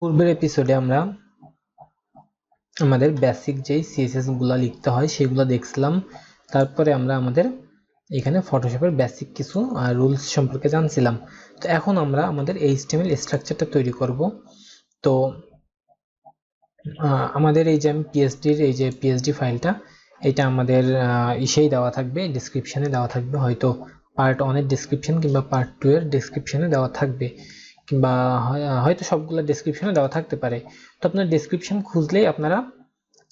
পূর্বের এপিসোডে আমরা আমাদের বেসিক যেই সিএসএস গুলা লিখতে হয় সেগুলো দেখছিলাম। তারপরে আমরা আমাদের এখানে ফটোশপের বেসিক কিছু রুলস সম্পর্কে জানছিলাম। তো এখন আমরা আমাদের এইচটিএমএল স্ট্রাকচারটা তৈরি করব। তো আমাদের এই যে আমি পিএসডি ফাইলটা, এটা আমাদের ইসেই দেওয়া থাকবে, ডিসক্রিপশনে দেওয়া থাকবে, হয়তো পার্ট 1 এর ডিসক্রিপশন কিংবা পার্ট 2 এর ডিসক্রিপশনে দেওয়া থাকবে, কিংবা হয়তো সবগুলো ডিসক্রিপশনে দেওয়া থাকতে পারে। তো আপনার ডিসক্রিপশন খুঁজলেই আপনারা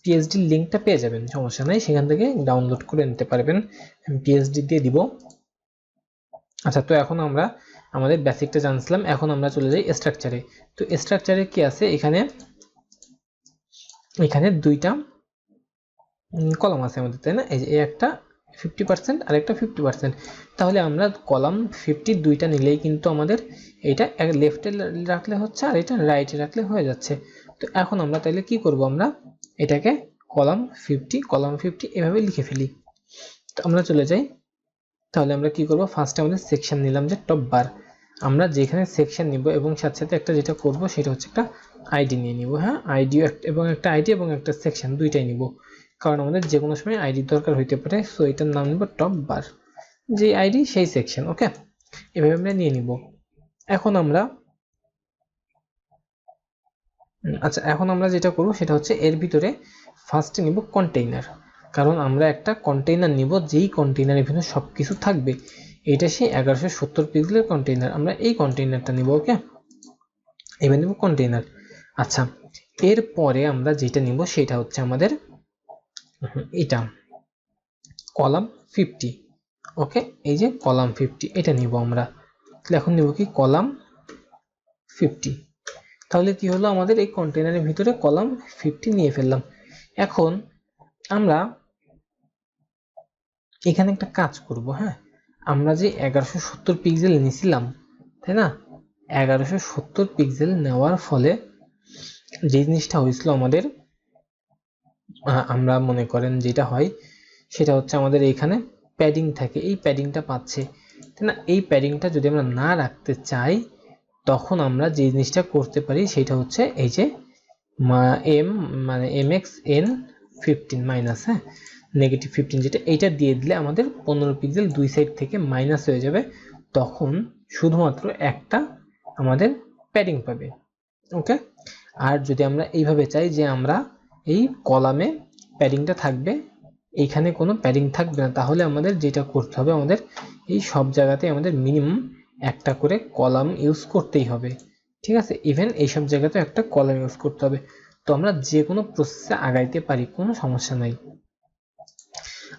পিএইচডির লিঙ্কটা পেয়ে যাবেন, সমস্যা নাই, সেখান থেকে ডাউনলোড করে নিতে পারবেন। আমি পিএইচডি দিয়ে দিব। আচ্ছা, তো এখন আমরা আমাদের বেসিকটা জানছিলাম, এখন আমরা চলে যাই স্ট্রাকচারে। তো স্ট্রাকচারে কি আছে, এখানে দুইটা কলাম আছে আমাদের, তাই না? এই যে একটা 50% আর একটা 50%। তাহলে আমরা কলাম 50 দুইটা নিলেই কিন্তু আমাদের এটা লেফটে রাখলে হচ্ছে আর এটা রাইটে রাখলে হয়ে যাচ্ছে। তো এখন আমরা তাহলে কি করব, আমরা এটাকে কলাম 50 এভাবে লিখে ফেলি। তো আমরা চলে যাই, তাহলে আমরা কি করব, ফার্স্টে আমাদের সেকশন নিলাম যে টপ বার। আমরা যেখানে সেকশন নিব এবং সাথে সাথে একটা যেটা করব সেটা হচ্ছে একটা আইডি নিয়ে নিব। হ্যাঁ, আইডি এবং একটা আইডি এবং একটা সেকশন দুইটাই নিব, কারণ আমাদের যে কোনো সময় আইডি দরকার হইতে পারে। সো এটার নাম নিব টপ বার, যে আইডি সেই সেকশন। ওকে, এভাবে আমরা নিয়ে নিব। এখন আমরা এখন আমরা যেটা করব সেটা হচ্ছে এর ভিতরে ফার্স্টে নিব কন্টেইনার, কারণ আমরা একটা কন্টেইনার নিব যেই কন্টেইনারের ভিতরে সবকিছু থাকবে। এটা সেই 1170 পিক্সেলের কন্টেইনার, আমরা এই কন্টেইনারটা নিব। ওকে, এবার নিব কন্টেইনার। আচ্ছা, এরপরে আমরা যেটা নিব সেটা হচ্ছে আমাদের এটা কলাম 50। ওকে, এই যে কলাম 50 এটা নিব আমরা। এখন নিব কি, কলাম 50। তাহলে কি হলো, আমাদের এই কন্টেইনারের ভিতরে কলাম 50 নিয়ে ফেললাম। এখন আমরা এখানে একটা কাজ করব। হ্যাঁ, আমরা যে 1170 পিক্সেল নিছিলাম, তাই না? 1170 পিক্সেল নেওয়ার ফলে যে জিনিসটা হয়েছিল আমাদের, আমরা মনে করেন যেটা হয় সেটা হচ্ছে আমাদের এখানে প্যাডিং থাকে, এই প্যাডিংটা পাচ্ছে, তাই না? এই প্যাডিংটা যদি আমরা না রাখতে চাই, তখন আমরা যে জিনিসটা করতে পারি সেটা হচ্ছে এই যে MXN15 মাইনাস, হ্যাঁ, -15, যেটা এইটা দিয়ে দিলে আমাদের 15 পিক্সেল দুই সাইড থেকে মাইনাস হয়ে যাবে। তখন শুধুমাত্র একটা আমাদের প্যাডিং পাবে। ওকে, আর যদি আমরা এইভাবে চাই যে আমরা এই কলামে প্যাডিংটা থাকবে, এইখানে কোনো প্যাডিং থাকবে না, তাহলে আমাদের যেটা করতে হবে, আমাদের এই সব জায়গাতে আমাদের মিনিমাম একটা করে কলাম ইউজ করতেই হবে। ঠিক আছে, ইভেন এইসব জায়গাতে একটা কলাম ইউজ করতে হবে। তো আমরা যে কোনো প্রসেসে আগাইতে পারি, কোনো সমস্যা নাই।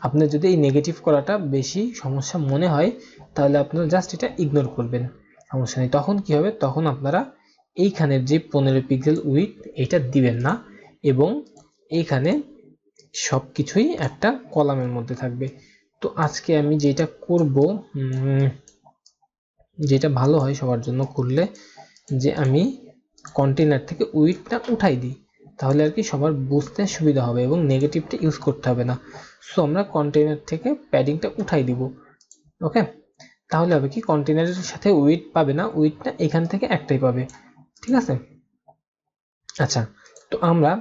আপনার যদি এই নেগেটিভ করাটা বেশি সমস্যা মনে হয়, তাহলে আপনারা জাস্ট এটা ইগনোর করবেন, সমস্যা নেই। তখন কি হবে, তখন আপনারা এইখানের যে 15 পিক্সেল উইথ এটা দিবেন না, এবং এইখানে সবকিছুই একটা কলামের মধ্যে থাকবে। তো আজকে আমি যেটা করব, যেটা ভালো হয় সবার জন্য করলে, যে আমি কন্টেইনার থেকে উইথটা উঠাই দিই, তাহলে আর কি সবার বুঝতে সুবিধা হবে এবং নেগেটিভটা ইউজ করতে হবে না। সো আমরা কন্টেইনার থেকে প্যাডিংটা উঠাই দিব। ওকে, তাহলে হবে কি, কন্টেইনারের সাথে উইথ পাবে না, উইথটা এখান থেকে একটাই পাবে। ঠিক আছে, আচ্ছা, তো আমরা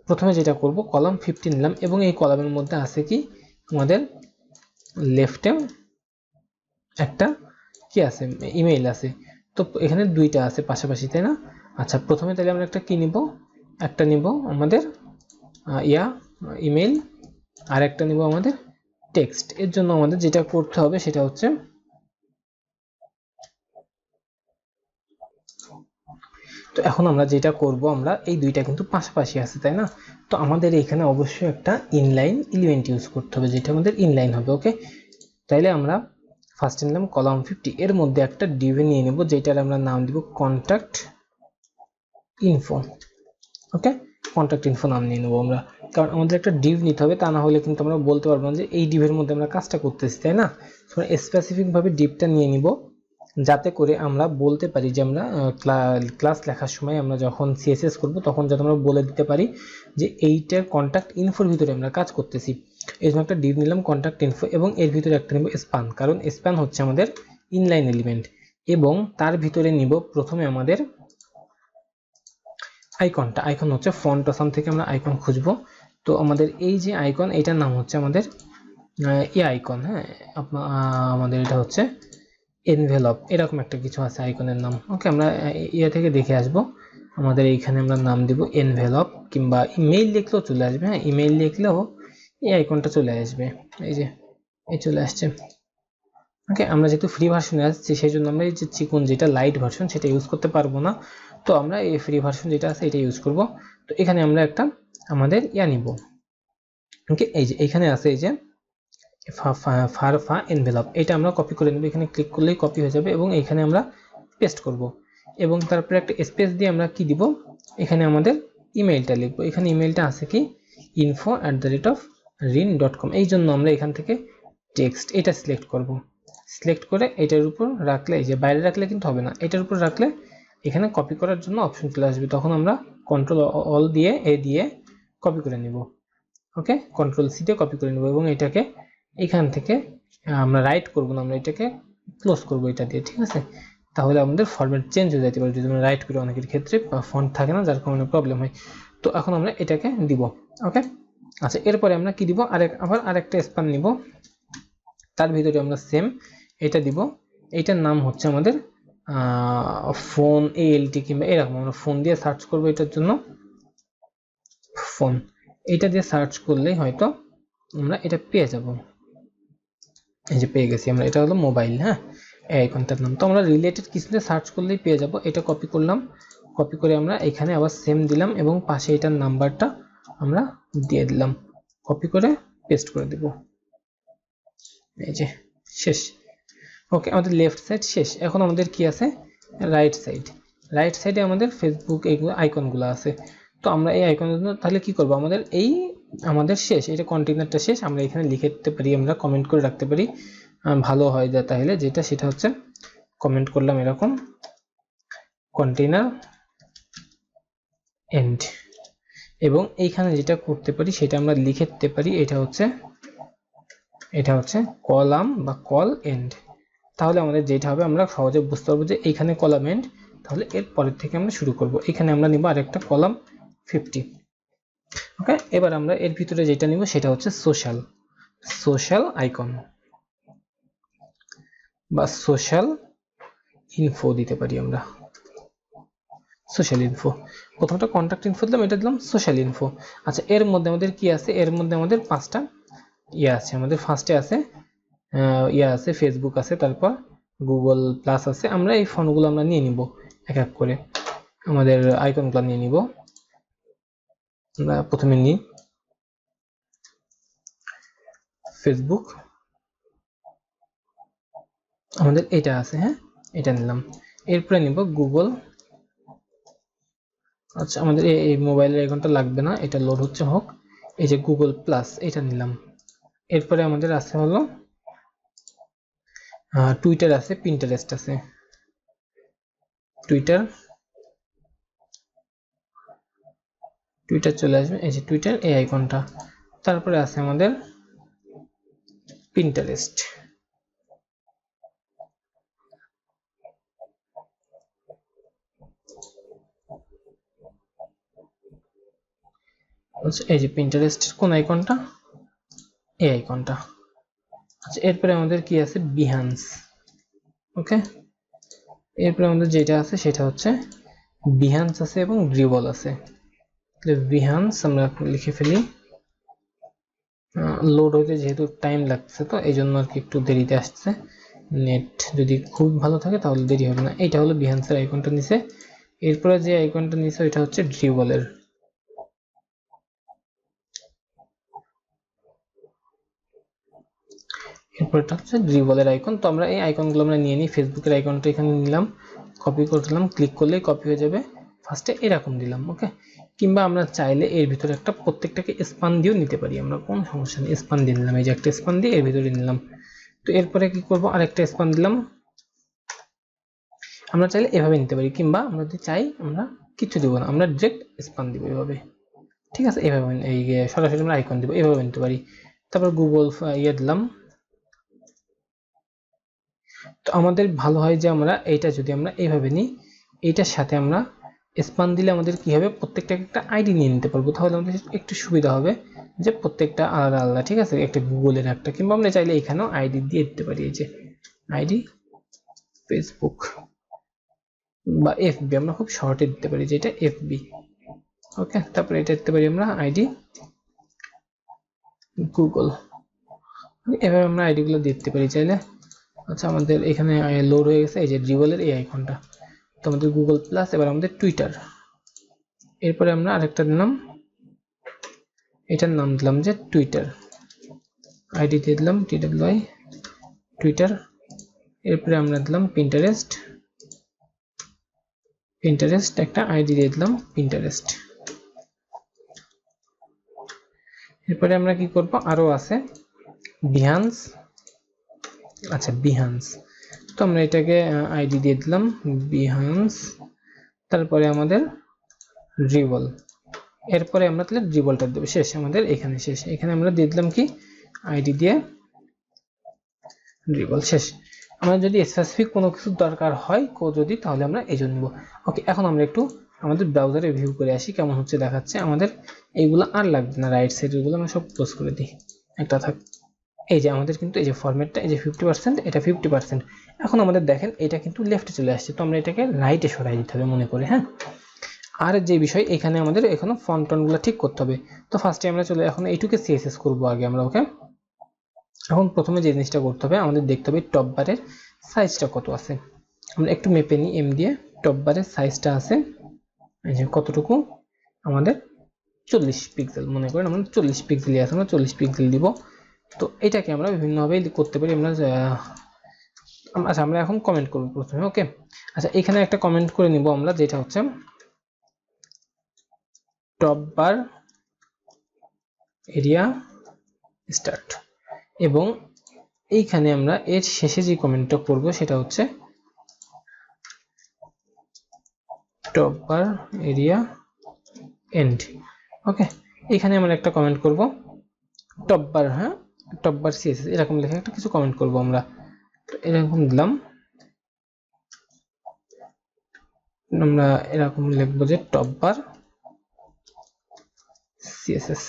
প্রথমে যেটা করব, কলাম 50 নিলাম এবং এই কলামের মধ্যে আছে কি, আমাদের লেফটে একটা কি আছে, ইমেইল আছে। তো এখানে দুইটা আছে পাশাপাশি, তাই না? আচ্ছা, প্রথমে তাহলে আমরা একটা কি নিব, একটা নিব আমাদের ইমেইল, আর একটা নিব আমাদের টেক্সট। এর জন্য আমাদের যেটা করতে হবে সেটা হচ্ছে, তো এখন আমরা যেটা করব, আমরা এই দুইটা কিন্তু পাশাপাশি আছে, তাই না? তো আমাদের এখানে অবশ্যই একটা ইনলাইন এলিমেন্ট ইউজ করতে হবে, যেটা আমাদের ইনলাইন হবে। ওকে, তাইলে আমরা ফার্স্ট নিলাম কলাম 50, এর মধ্যে একটা ডিভ নিয়ে নেব, যেটার আমরা নাম দিব কন্টাক্ট ইনফো। ওকে, কন্টাক্ট ইনফো নাম নিয়ে নেবো আমরা, কারণ আমাদের একটা ডিভ নিতে হবে, তা না হলে কিন্তু আমরা বলতে পারবো না যে এই ডিভের মধ্যে আমরা কাজটা করতেছি, তাই না? স্পেসিফিক ভাবে ডিভটা নিয়ে নিব, যাতে করে আমরা বলতে পারি যে আমরা ক্লাস লেখার সময় আমরা যখন সিএসএস করব তখন যাতে আমরা বলে দিতে পারি যে এইটার কন্টাক্ট ইনফোর ভিতরে আমরা কাজ করতেছি। এই জন্য একটা ডিভ নিলাম কন্টাক্ট ইনফো, এবং এর ভিতরে একটা নিব স্প্যান, কারণ স্প্যান হচ্ছে আমাদের ইনলাইন এলিমেন্ট। এবং তার ভিতরে নিব প্রথমে আমাদের আইকন হচ্ছে ফন্ট অসাম থেকে আমরা আইকন খুঁজবো। তো আমাদের এই যে আইকন, এটার নাম হচ্ছে আমাদের আইকন। হ্যাঁ, আমাদের এটা হচ্ছে এনভেলপ, এরকম একটা কিছু আছে আইকনের নাম। ওকে, আমরা থেকে দেখে আসবো। আমাদের এইখানে আমরা নাম দিব এনভেলপ, কিংবা ইমেইল লিখলেও চলে আসবে। হ্যাঁ, ইমেইল লিখলেও এই আইকনটা চলে আসবে। এই যে এই চলে আসছে। ওকে, আমরা যেহেতু ফ্রি ভার্সনে আসছি সেই জন্য আমরা এই যে চিকন যেটা লাইট ভার্সন সেটা ইউজ করতে পারবো না। তো আমরা এই ফ্রি ভার্সন যেটা আছে এটা ইউজ করব। তো এখানে আমরা একটা আমাদের নিব। ওকে, এই যে এখানে আছে এই যে ফারফা এনভেলপ, এটা আমরা কপি করে নেব। এখানে ক্লিক করলেই কপি হয়ে যাবে এবং এখানে আমরা পেস্ট করব এবং তারপরে একটা স্পেস দিয়ে আমরা কি দিব, এখানে আমাদের ইমেইলটা লিখব। এখানে ইমেইলটা আছে কি info@rin.com। এই জন্য আমরা এখান থেকে টেক্সট এটা সিলেক্ট করব। সিলেক্ট করে এটার উপর রাখলে, এই যে বাইরে রাখলে কিন্তু হবে না, এটার উপর রাখলে এখানে কপি করার জন্য অপশন চলে আসবে। তখন আমরা কন্ট্রোল অল দিয়ে কপি করে নিব। ওকে, কন্ট্রোল সি দিয়ে কপি করে নেব এবং এটাকে এখান থেকে আমরা রাইট করব না, আমরা এটাকে ক্লোজ করব এটা দিয়ে। ঠিক আছে, তাহলে আমাদের ফরম্যাট চেঞ্জ হয়ে যেতে পারে যদি আমরা রাইট করি। অনেকের ক্ষেত্রে ফন্ট থাকে না, যার কারণে প্রবলেম হয়। তো এখন আমরা এটাকে দিব। ওকে, আচ্ছা, এরপরে আমরা কি দিব, আবার আরেকটা স্প্যান নিব, তার ভিতরে আমরা সেম এটা দিব। এটার নাম হচ্ছে আমাদের ফোন ALT, কিংবা এরকম আমরা ফোন দিয়ে সার্চ করব। এটার জন্য ফোন, এটা দিয়ে সার্চ করলেই হয়তো আমরা এটা পেয়ে যাব। এই যে পেয়ে গেছি আমরা, এটা হলো মোবাইল। হ্যাঁ, এই আইকনটার নাম। তো আমরা রিলেটেড কিছু দিয়ে সার্চ করলেই পেয়ে যাব। এটা কপি করলাম, কপি করে আমরা এখানে আবার সেম দিলাম এবং পাশে এটার নাম্বারটা আমরা দিয়ে দিলাম, কপি করে পেস্ট করে দেব। এই যে শেষ। ওকে, আমাদের লেফট সাইড শেষ। এখন আমাদের কি আছে, রাইট সাইডে আমাদের ফেসবুক এইগুলো আইকনগুলো আছে। তো আমরা এই আইকনের জন্য তাহলে কি করব, আমাদের শেষ, এটা কন্টেইনারটা শেষ। আমরা এখানে লিখে দিতে পারি, আমরা কমেন্ট করে রাখতে পারি, ভালো হয় যা। তাহলে সেটা হচ্ছে কমেন্ট করলাম এরকম, কন্টেইনার এন্ড। এবং এইখানে যেটা করতে পারি সেটা আমরা লিখে দিতে পারি, এটা হচ্ছে কলাম বা কল এন্ড। তাহলে আমাদের যেটা হবে আমরা সহজে বুঝতে পারবো যে এইখানে কলাম এন্ড, তাহলে এর পরের থেকে আমরা শুরু করব। এখানে আমরা নিব আরেকটা কলাম 50। ওকে, এবার আমরা এর ভিতরে যেটা নিব সেটা হচ্ছে সোশ্যাল আইকন বা সোশ্যাল ইনফো দিতে পারি আমরা। সোশ্যাল ইনফো, প্রথমটা কন্ট্যাক্ট ইনফো দিলাম, এটা দিলাম সোশ্যাল ইনফো। আচ্ছা, এর মধ্যে আমাদের কি আছে, এর মধ্যে আমাদের 5টা আছে। আমাদের ফার্স্টে আছে আছে ফেসবুক আছে, তারপর গুগল প্লাস আছে। আমরা এই ফন্টগুলো আমরা নিয়ে নিব এক এক করে, আমাদের আইকনগুলো নিয়ে নিব। আমরা প্রথমে নিই ফেসবুক, আমাদের এটা আছে। হ্যাঁ, এটা নিলাম। এরপরে নিব গুগল। আচ্ছা, আমাদের এই মোবাইলের আইকনটা লাগবে না, এটা লোড হচ্ছে হোক। এই যে গুগল প্লাস, এটা নিলাম। এরপরে আমাদের আছে হলো টুইটার আছে, পিন্টারেস্ট আছে। টুইটার চলে আসবে, এই যে টুইটার এই আইকনটা। তারপরে আছে আমাদের পিন্টারেস্ট। আচ্ছা, এই যে পিন্টারেস্টের কোন আইকনটা, এই আইকনটা। আচ্ছা, এরপরে আমাদের কি আছে, বিহান্স। ওকে, এরপরে আমাদের যেটা আছে সেটা হচ্ছে বিহান্স আছে এবং ড্রিবল আছে। বিহান্স আমরা লিখে ফেলি, লোড হইতে যেহেতু টাইম লাগছে তো এই জন্য আর কি একটু দেরিতে আসছে। নেট যদি খুব ভালো থাকে তাহলে দেরি হবে না। এটা হলো বিহান্সের আইকনটা নিচে। এরপরে যে আইকনটা নিচে এটা হচ্ছে ড্রিবলের। এরপরটা হচ্ছে ড্রিবলের আইকন। তো আমরা এই আইকনগুলো আমরা নিয়ে নিই। ফেসবুকের আইকনটা এখানে নিলাম, কপি করলাম, ক্লিক করলেই কপি হয়ে যাবে। ফার্স্টে এরকম দিলাম। ওকে, কিংবা আমরা চাইলে এর ভিতরে একটা প্রত্যেকটাকে স্পান দিয়েও নিতে পারি আমরা, কোনো সমস্যা নেই। স্পান দিয়ে নিলাম, এই যে একটা স্পান দিয়ে এর ভিতরে নিলাম। তো এরপরে কি করব, আরেকটা স্পান দিলাম। আমরা চাইলে এভাবে নিতে পারি, কিংবা আমরা যদি চাই আমরা কিছু দিব না, আমরা ডিরেক্ট স্পান দিব এভাবে। ঠিক আছে, এভাবে এই সরাসরি আমরা আইকন দিব, এভাবে নিতে পারি। তারপর গুগল দিলাম। তো আমাদের ভালো হয় যে আমরা এইটা যদি আমরা এইভাবে নিই, এইটার সাথে আমরা স্পান দিলে আমাদের কি হবে, প্রত্যেকটা একটা আইডি নিয়ে নিতে পারবো, তাহলে আমাদের একটু সুবিধা হবে যে প্রত্যেকটা আলাদা আলাদা, ঠিক আছে, একটা গুগলের একটা, কিংবা আমরা চাইলে এখানেও আইডি দিয়ে দিতে পারি, এই যে আইডি ফেসবুক বা এফবি, আমরা খুব শর্টে দিতে পারি যে এটা এফবি। ওকে, তারপরে এটা দিতে পারি আমরা আইডি গুগল। এভাবে আমরা আইডি গুলো দিতে পারি চাইলে। আচ্ছা, আমাদের এখানে লোড হয়ে গেছে এই যে ড্রিবলের এই আইকনটা, তো আমাদের গুগল প্লাস, এবার আমাদের টুইটার। এরপরে আমরা আরেকটা দিলাম, এটার নাম দিলাম যে টুইটার, আইডি দিয়ে দিলাম TWI টুইটার। এরপরে আমরা দিলাম পিন্টারেস্ট, একটা আইডি দিয়ে দিলাম পিন্টারেস্ট। এরপরে আমরা কি করব, আরো আছে বিহান্স। আচ্ছা, বিহান্স, তো আমরা এটাকে আইডি দিয়ে দিলাম বিহান্স। তারপরে আমাদের ড্রিবল, এরপরে আমরা তাহলে ড্রিবলটা দেব, শেষ আমাদের এখানে শেষ। এখানে আমরা দিয়ে দিলাম কি আইডি দিয়ে ড্রিবল, শেষ। আমরা যদি স্পেসিফিক কোনো কিছু দরকার হয় যদি, তাহলে আমরা এই জন্য নিব। ওকে, এখন আমরা একটু আমাদের ব্রাউজারে ভিউ করে আসি কেমন হচ্ছে দেখাচ্ছে। আমাদের এইগুলো আর লাগবে না, রাইট সাইডের গুলো আমরা সব ক্লোজ করে দিই, একটা থাক। এই যে আমাদের কিন্তু এই যে ফরম্যাটটা, এই যে 50%, এটা 50%। এখন আমাদের দেখেন এটা কিন্তু লেফটে চলে আসছে, তো আমরা এটাকে রাইটে সরাই দিতে হবে মনে করে, হ্যাঁ। আর যে বিষয়, এখানে আমাদের এখনো ফন্ট টোনগুলো ঠিক করতে হবে। তো ফার্স্টে আমরা চলে এখন এইটুকে সিএসএস করব আগে আমরা। ওকে, এখন প্রথমে যে জিনিসটা করতে হবে, আমাদের দেখতে হবে টপ বারের সাইজটা কত আছে। আমরা একটু মেপে নিই এম দিয়ে, টপ বারের সাইজটা আছে এই যে কতটুকু, আমাদের 40 পিক্সেল, মনে করেন আমাদের 40 পিক্সেলই আছে, আমরা 40 পিক্সেল দিব। তো এটাকে আমরা বিভিন্নভাবে করতে পারি আমরা। আচ্ছা, আমরা এখন কমেন্ট করব প্রথমে। ওকে, আচ্ছা, এখানে একটা কমেন্ট করে নিব আমরা, যেটা হচ্ছে টপ বার এরিয়া স্টার্ট, এবং এইখানে আমরা এর শেষে যে কমেন্টটা করব সেটা হচ্ছে টপ বার এরিয়া এন্ড। ওকে, এখানে আমরা একটা কমেন্ট করব টপ বার, হ্যাঁ, টপ বার সিএসএস এরকম লেখা একটা কিছু কমেন্ট করব আমরা। তো এরকম দিলাম, আমরা এরকম লিখবো যে টপ বার সিএসএস।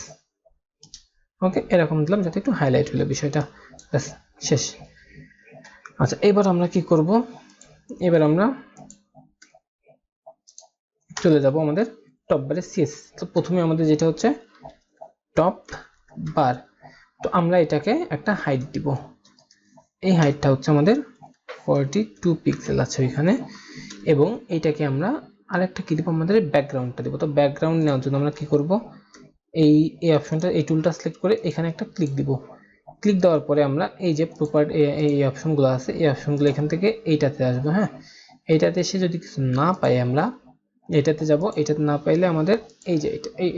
ওকে, এরকম দিলাম যাতে একটু হাইলাইট হলো বিষয়টা, ব্যাস, শেষ। আচ্ছা, এবার আমরা কি করব, এবার আমরা চলে যাব আমাদের টপ বারের সিএসএস। তো প্রথমে আমাদের যেটা হচ্ছে টপ বার, তো আমরা এটাকে একটা হাইট দিব। এই হাইটটা হচ্ছে আমাদের 42 পিক্সেল আছে এখানে, এবং এটাকে আমরা আরেকটা কি দিব, আমাদের ব্যাকগ্রাউন্ডটা দিব। তো ব্যাকগ্রাউন্ড নেওয়ার জন্য আমরা কি করব, এই অপশনটা, এই টুলটা সিলেক্ট করে এখানে একটা ক্লিক দিব। ক্লিক দেওয়ার পরে আমরা এই যে প্রপার্টি, এই অপশনগুলো আছে, এই অপশনগুলো এখান থেকে এইটাতে আসবো, হ্যাঁ। এইটাতে এসে যদি কিছু না পাই আমরা এটাতে যাব, এটাতে না পাইলে আমাদের এই যে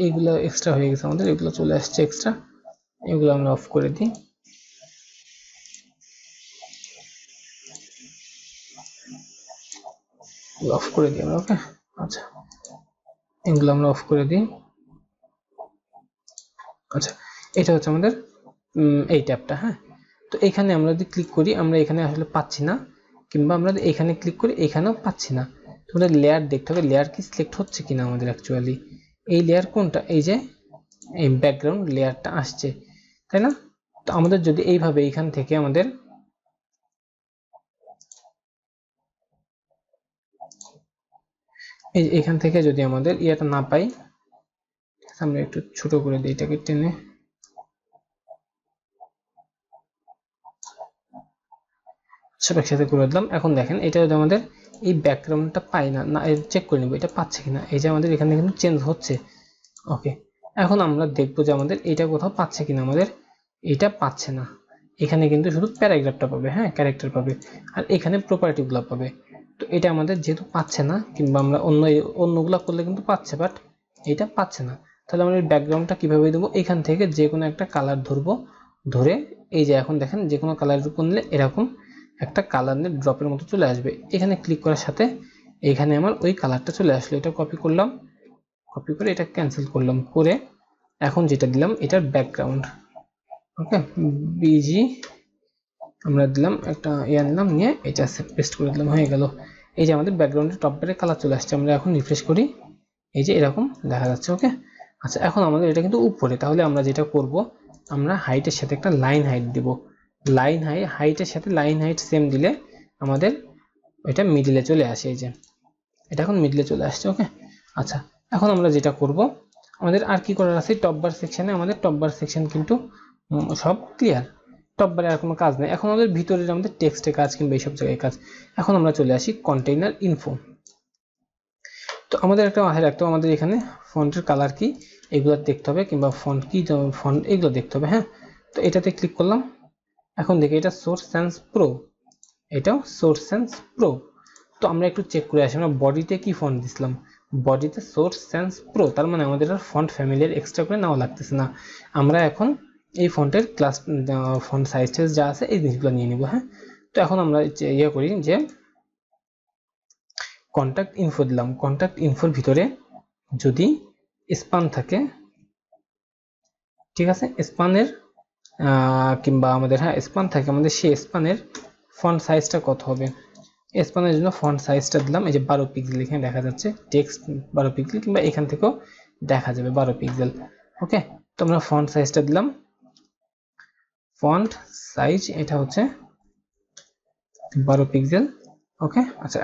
এইগুলো এক্সট্রা হয়ে গেছে, আমাদের এগুলো চলে আসছে এক্সট্রা, এগুলো আমরা অফ করে দিই। অফ করে দিই আমরা। ওকে, আচ্ছা, এগুলো আমরা অফ করে দিই। আচ্ছা, এটা হচ্ছে আমাদের এই ট্যাবটা, হ্যাঁ। তো এখানে আমরা যদি ক্লিক করি, আমরা এখানে আসলে পাচ্ছি না, কিংবা আমরা এখানে ক্লিক করি এখানেও পাচ্ছি না। তোমাদের লেয়ার দেখতে হবে, লেয়ার কি সিলেক্ট হচ্ছে কিনা আমাদের অ্যাকচুয়ালি। এই লেয়ার কোনটা, এই যে এই ব্যাকগ্রাউন্ড লেয়ারটা আসছে, তাই না? তো আমাদের যদি এইভাবে এখান থেকে আমাদের এখান থেকে যদি আমাদের ইয়েটা না পাই, আমরা একটু ছোট করে দিই এটাকে টেনে। সব একসাথে করে দিলাম। এখন দেখেন এটা যদি আমাদের এই ব্যাকগ্রাউন্ডটা পাই না, চেক করে নিব এটা পাচ্ছে কিনা। এই যে আমাদের এখানে কিন্তু চেঞ্জ হচ্ছে। ওকে, এখন আমরা দেখবো যে আমাদের এটা কোথাও পাচ্ছে কিনা। আমাদের এটা পাচ্ছে না, এখানে কিন্তু শুধু প্যারাগ্রাফটা পাবে, হ্যাঁ, ক্যারেক্টার পাবে, আর এখানে প্রপার্টিগুলো পাবে। তো এটা আমাদের যেহেতু পাচ্ছে না, কিংবা আমরা অন্যগুলা করলে কিন্তু পাচ্ছে, বাট এটা পাচ্ছে না, তাহলে আমরা ব্যাকগ্রাউন্ডটা কিভাবে দেবো, এখান থেকে যে কোনো একটা কালার ধরবো, ধরে এই যে এখন দেখেন যে কোনো কালারের উপর নিলে এরকম একটা কালার নিয়ে ড্রপের মতো চলে আসবে। এখানে ক্লিক করার সাথে এখানে আমার ওই কালারটা চলে আসলো। এটা কপি করলাম, কপি করে এটা ক্যান্সেল করলাম, করে এখন যেটা দিলাম এটার ব্যাকগ্রাউন্ড। ওকে, বিজি আমরা দিলাম, একটা নিলাম, নিয়ে এটা পেস্ট করে দিলাম, হয়ে গেল। এই যে আমাদের ব্যাকগ্রাউন্ডের টপ বারে কালার চলে আসছে। আমরা এখন রিফ্রেশ করি, এই যে এরকম দেখা যাচ্ছে। ওকে, আচ্ছা এখন আমাদের এটা কিন্তু উপরে, তাহলে আমরা যেটা করব, আমরা হাইটের সাথে একটা লাইন হাইট দিব। লাইন হাইটের সাথে লাইন হাইট সেম দিলে আমাদের এটা মিডলে চলে আসে। এই যে এটা এখন মিডলে চলে আসছে। ওকে, আচ্ছা এখন আমরা যেটা করব, আমাদের আর কি করার আছে, টপ বার সেকশনে আমাদের টপ বার সেকশন কিন্তু সব ক্লিয়ার, টপ বারে আর কোনো কাজ নেই। এখন আমাদের ভিতরের আমাদের টেক্সটে কাজ কিংবা এইসব জায়গায় কাজ। এখন আমরা চলে আসি কন্টেইনার ইনফো। তো আমাদের একটা মাথায় রাখতে হবে, আমাদের এখানে ফন্টের কালার কি এগুলো দেখতে হবে, কিংবা ফন্ট কি ফন্ট এগুলো দেখতে হবে। হ্যাঁ, তো এটাতে ক্লিক করলাম। এখন দেখি এটা সোর্স সেন্স প্রো, এটাও সোর্স সেন্স প্রো। তো আমরা একটু চেক করে আসি, আমরা বডিতে কি ফন্ট দিছিলাম, বডিতে সোর্স সেন্স প্রো, তার মানে আমাদের আর ফন্ট ফ্যামিলির এক্সট্রা করে নেওয়া লাগতেছে না। আমরা এখন এই ফন্টের ক্লাস ফন্ট সাইজ যা আছে এই জিনিসগুলো নিয়ে নিব। হ্যাঁ, তো এখন আমরা ইয়ে করি যে কন্ট্যাক্ট ইনফো দিলাম। কন্ট্যাক্ট ইনফোর ভিতরে যদি স্পান থাকে, ঠিক আছে, স্পানের কিংবা আমাদের স্পান থাকে, আমাদের সেই স্পানের ফন্ট সাইজটা কত হবে, স্পানের জন্য ফন্ট সাইজটা দিলাম এই যে 12 পিক্সেল, এখানে দেখা যাচ্ছে টেক্সট 12 পিক্সেল, কিংবা এখান থেকেও দেখা যাবে 12 পিক্সেল। ওকে, তো আমরা ফন্ট সাইজটা দিলাম, ফন্ট সাইজ এটা হচ্ছে 12 পিক্সেল। ওকে, আচ্ছা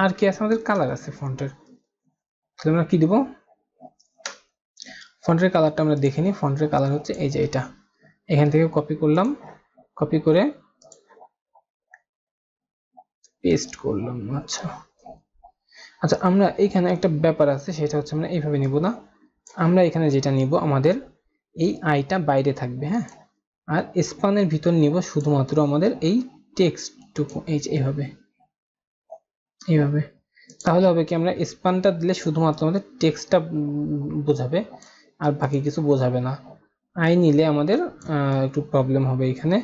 আর কি আছে, আমাদের কালার আছে ফন্টের, তাহলে আমরা কি দিব, ফন্টের কালারটা আমরা দেখে নিই। ফন্টের কালার হচ্ছে এই যে এটা, এখান থেকে কপি করলাম, কপি করে পেস্ট করলাম। আচ্ছা আচ্ছা, আমরা এখানে একটা ব্যাপার আছে, সেটা হচ্ছে আমরা এইভাবে নিব না, আমরা এখানে যেটা নিব, আমাদের এই আইটা বাইরে থাকবে। হ্যাঁ, আর স্পানের ভিতর নিব শুধুমাত্র আমাদের এই টেক্সটটুকু, এই যে এইভাবে এইভাবে। তাহলে হবে কি, আমরা স্পানটা দিলে শুধুমাত্র আমাদের টেক্সটটা বোঝাবে, আর বাকি কিছু বোঝাবে না। আই নিলে আমাদের একটু প্রবলেম হবে এখানে।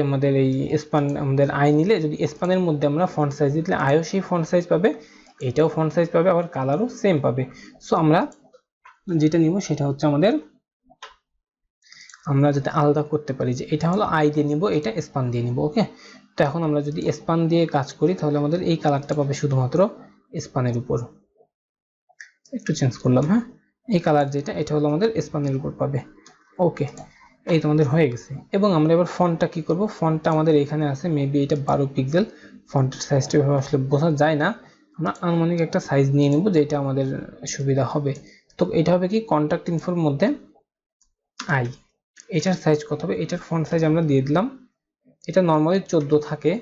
আমাদের এই স্পান, আমাদের আই নিলে যদি স্পানের মধ্যে আমরা ফন্ট সাইজ দিলে আইও সেই ফন্ট সাইজ পাবে, এটাও ফন্ট সাইজ পাবে, আবার কালারও সেম পাবে। সো আমরা যেটা নিব সেটা হচ্ছে আমাদের, আমরা যাতে আলাদা করতে পারি যে এটা হলো আই দিয়ে নিব, এটা স্পান দিয়ে নিব। ওকে, তো এখন আমরা যদি স্পান দিয়ে কাজ করি, তাহলে আমাদের এই কালারটা পাবে শুধুমাত্র স্পানের উপর। একটু চেঞ্জ করলাম। হ্যাঁ, এই কালার যেটা, এটা হলো আমাদের স্পানের উপর পাবে। ওকে, এই তো আমাদের হয়ে গেছে। এবং আমরা এবার ফন্টটা কি করব, ফন্টটা আমাদের এখানে আছে, মেবি এটা 12 পিক্সেল, ফন্টের সাইজটা এভাবে আসলে বোঝা যায় না, আমরা আনুমানিক একটা সাইজ নিয়ে নেব যেটা আমাদের সুবিধা হবে। তো এটা হবে কি, কন্ট্যাক্ট ইনফোর মধ্যে আই, এটার সাইজ কত হবে, এটার ফন্ট সাইজ আমরা দিয়ে দিলাম, এটা নর্মালি 14 থাকে,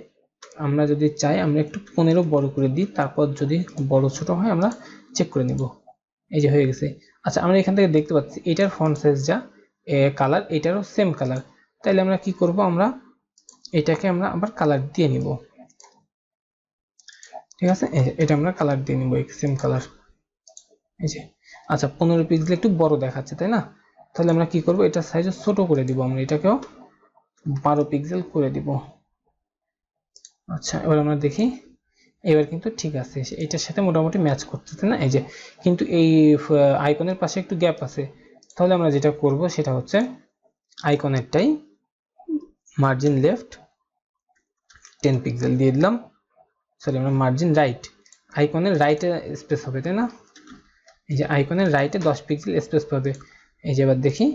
আমরা যদি চাই আমরা একটু 15 বড় করে দিই, তারপর যদি বড় ছোট হয় আমরা চেক করে নিব। এই যে হয়ে গেছে। আচ্ছা, আমরা এখান থেকে দেখতে পাচ্ছি এটার ফন্ট সাইজ যা কালার, এটারও সেম কালার, তাইলে আমরা কি করব, আমরা এটাকে আমরা আবার কালার দিয়ে নিব। ঠিক আছে, এটা আমরা কালার দিয়ে নিব, সেম কালার। এই যে আচ্ছা, 15 পিক্সেল একটু বড় দেখাচ্ছে তাই না, তাহলে আমরা কি করব, এটার সাইজ ছোট করে দিব, আমরা এটাকেও 12 পিক্সেল করে দিব। আচ্ছা, এবার আমরা দেখি, এবার কিন্তু ঠিক আছে, এটার সাথে মোটামুটি ম্যাচ করতেছে না। এই যে কিন্তু এই আইকনের পাশে একটু গ্যাপ আছে, তাহলে আমরা যেটা করব সেটা হচ্ছে আইকনেরটাই মার্জিন লেফট 10 পিক্সেল দিয়ে দিলাম, সরি আমরা মার্জিন রাইট, আইকনের রাইটে স্পেস হবে তাই না, এই যে আইকনের রাইটে 10 পিক্সেল স্পেস পাবে। এই যে এবার দেখি,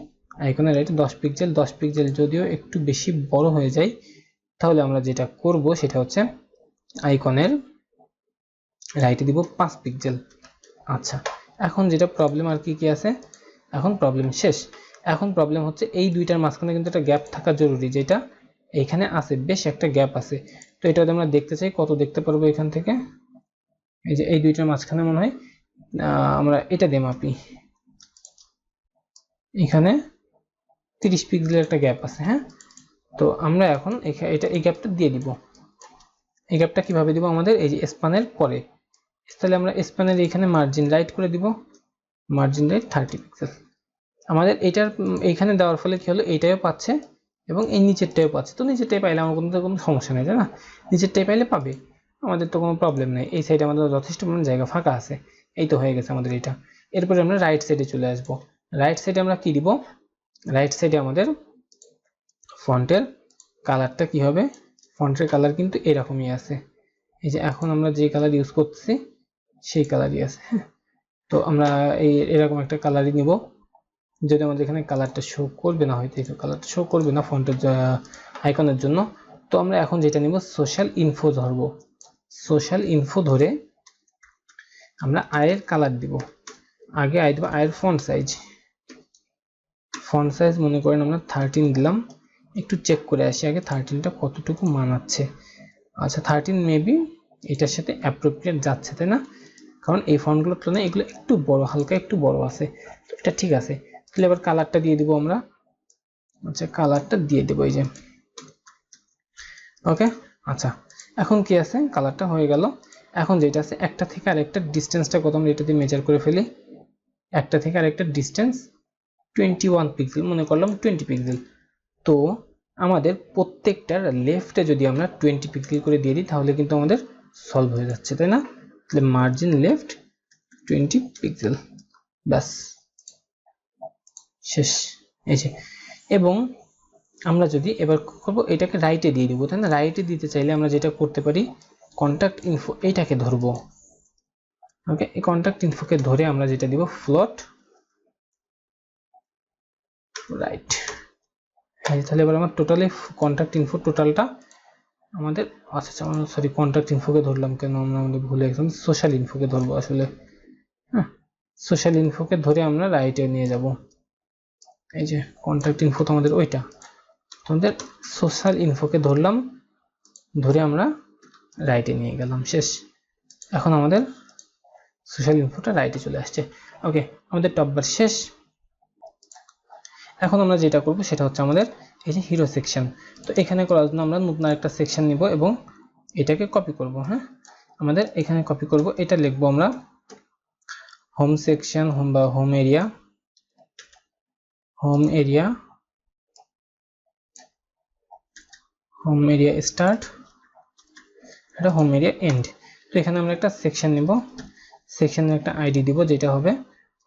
আইকনের রাইটে 10 পিক্সেল, 10 পিক্সেল যদিও একটু বেশি বড় হয়ে যায়, তাহলে আমরা যেটা করব সেটা হচ্ছে আইকনের রাইটে দিব 5 পিক্সেল। আচ্ছা, এখন যেটা প্রবলেম আর কি আছে, এখন প্রবলেম শেষ। এখন প্রবলেম হচ্ছে এই দুইটার মাঝখানে কিন্তু একটা গ্যাপ থাকা জরুরি, যেটা এইখানে আছে, বেশ একটা গ্যাপ আছে। তো এটা যদি আমরা দেখতে চাই, কত দেখতে পারবো এখান থেকে, এই যে এই দুইটার মাঝখানে মনে হয় আমরা এটা দিয়ে মাপি, এখানে 30 পিক্সেলের একটা গ্যাপ আছে। হ্যাঁ, তো আমরা এখন এটা এই গ্যাপটা দিয়ে দিব। এই গ্যাপটা কিভাবে দিব, আমাদের এই যে স্প্যানের পরে, তাহলে আমরা স্প্যানের এখানে মার্জিন রাইট করে দিব, মার্জিন রাইট 30 পিক্সেল। আমাদের এটার এইখানে দেওয়ার ফলে কি হলো, এইটাও পাচ্ছে এবং এই নিচেরটাও পাচ্ছে। তো নিচেরটাই পাইলে আমার কোনো সমস্যা নেই তাই না, নিচেরটাই পাইলে পাবে, আমাদের তো কোনো প্রবলেম নেই। এই সাইডে আমাদের যথেষ্ট পরিমাণ জায়গা ফাঁকা আছে। এই তো হয়ে গেছে আমাদের এটা। এরপরে আমরা রাইট সাইডে চলে আসব। রাইট সাইডে আমরা কি দিব, রাইট সাইডে আমাদের ফন্টের কালারটা কি হবে, ফন্টের কালার কিন্তু এরকমই আছে, এই যে এখন আমরা যে কালার ইউজ করতেছি সেই কালারই আছে। হ্যাঁ, তো আমরা এরকম একটা কালারই নিব। যদি আমাদের এখানে কালারটা শো করবে না, হয়তো কালারটা শো করবে না ফন্টের আইকনের জন্য, তো আমরা এখন যেটা নিব সোশ্যাল ইনফো ধরবো। সোশ্যাল ইনফো ধরে আমরা আয়ের কালার দিব। আগে আই দেবো আয়ের ফন্ট সাইজ। ফন্ট সাইজ মনে করেন আমরা 13 দিলাম। একটু চেক করে আসি আগে 13টা কতটুকু মানাচ্ছে। আচ্ছা 13 মেবি এটার সাথে অ্যাপ্রোপ্রিয়েট যাচ্ছে, তাই না? কারণ এই ফন্টগুলোর তুলনায় এগুলো একটু বড়, হালকা একটু বড় আছে, তো এটা ঠিক আছে। তাহলে এবার কালারটা দিয়ে দিব আমরা। আচ্ছা কালারটা দিয়ে দেবো এই যে, ওকে। আচ্ছা এখন কি আছে, কালারটা হয়ে গেল। এখন যেটা আছে একটা থেকে আরেকটা ডিস্টেন্সটা কত আমরা এটা দিয়ে মেজার করে ফেলি। একটা থেকে আরেকটা ডিস্টেন্স 21 পিক্সেল, মনে করলাম 20 পিক্সেল। তো আমাদের প্রত্যেকটার লেফটে যদি আমরা 20 পিক্সেল করে দিয়ে দিই তাহলে কিন্তু আমাদের সলভ হয়ে যাচ্ছে, তাই না? তাহলে মার্জিন লেফট 20 পিক্সেল, ব্যাস শেষ। এই যে, এবং আমরা যদি এবার করব এটাকে রাইটে দিয়ে দিব, তাই না? রাইটে দিতে চাইলে আমরা যেটা করতে পারি, কন্টাক্ট ইনফো এইটাকে ধরবো। ওকে, এই কন্টাক্ট ইনফোকে ধরে আমরা যেটা দিব ফ্লোট রাইট। তাহলে এবার আমার টোটালি কন্টাক্ট ইনফো টোটালটা আমাদের, আচ্ছা সরি কন্টাক্ট ইনফোকে ধরলাম কেন, আমরা আমাদের ভুলে গেছিলাম, সোশ্যাল ইনফোকে ধরবো আসলে। হ্যাঁ, সোশ্যাল ইনফোকে ধরে আমরা রাইটে নিয়ে যাব। এই যে কন্টাক্ট ইনফো তো আমাদের ওইটা, তোমাদের সোশ্যাল ইনফোকে ধরলাম, ধরে আমরা রাইটে নিয়ে গেলাম, শেষ। এখন আমাদের সোশ্যাল ইনফোটা রাইটে চলে আসছে। ওকে, আমাদের টপ বার শেষ। এখন আমরা যেটা করব সেটা হচ্ছে আমাদের এই যে হিরো সেকশন। তো এখানে করার জন্য আমরা নতুন একটা সেকশন নিব এবং এটাকে কপি করব। হ্যাঁ, আমাদের এখানে কপি করব, এটা লিখবো আমরা হোম সেকশন, হোম বা home area, home area, home area start, এটা হোম এরিয়া এন্ড। তো এখানে আমরা একটা সেকশন নিব, সেকশনের একটা আইডি দিব যেটা হবে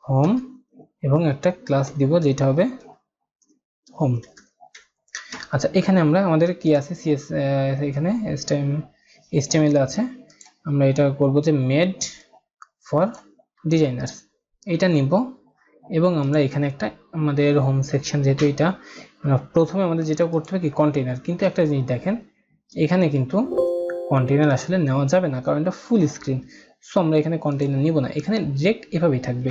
হোম, এবং একটা ক্লাস দিব যেটা হবে হোম। আচ্ছা এখানে আমরা আমাদের কি আছে, সিএস এখানে HTML আছে, আমরা এটা করব যে মেড ফর ডিজাইনার্স, এটা নিব। এবং আমরা এখানে একটা আমাদের হোম সেকশন, যেহেতু এটা প্রথমে আমাদের যেটা করতে হবে কি কন্টেইনার, কিন্তু একটা জিনিস দেখেন এখানে কিন্তু কন্টেইনার আসলে নেওয়া যাবে না, কারণ এটা ফুল স্ক্রিন। সো আমরা এখানে কন্টেইনার নিব না, এখানে ডিরেক্ট এভাবেই থাকবে।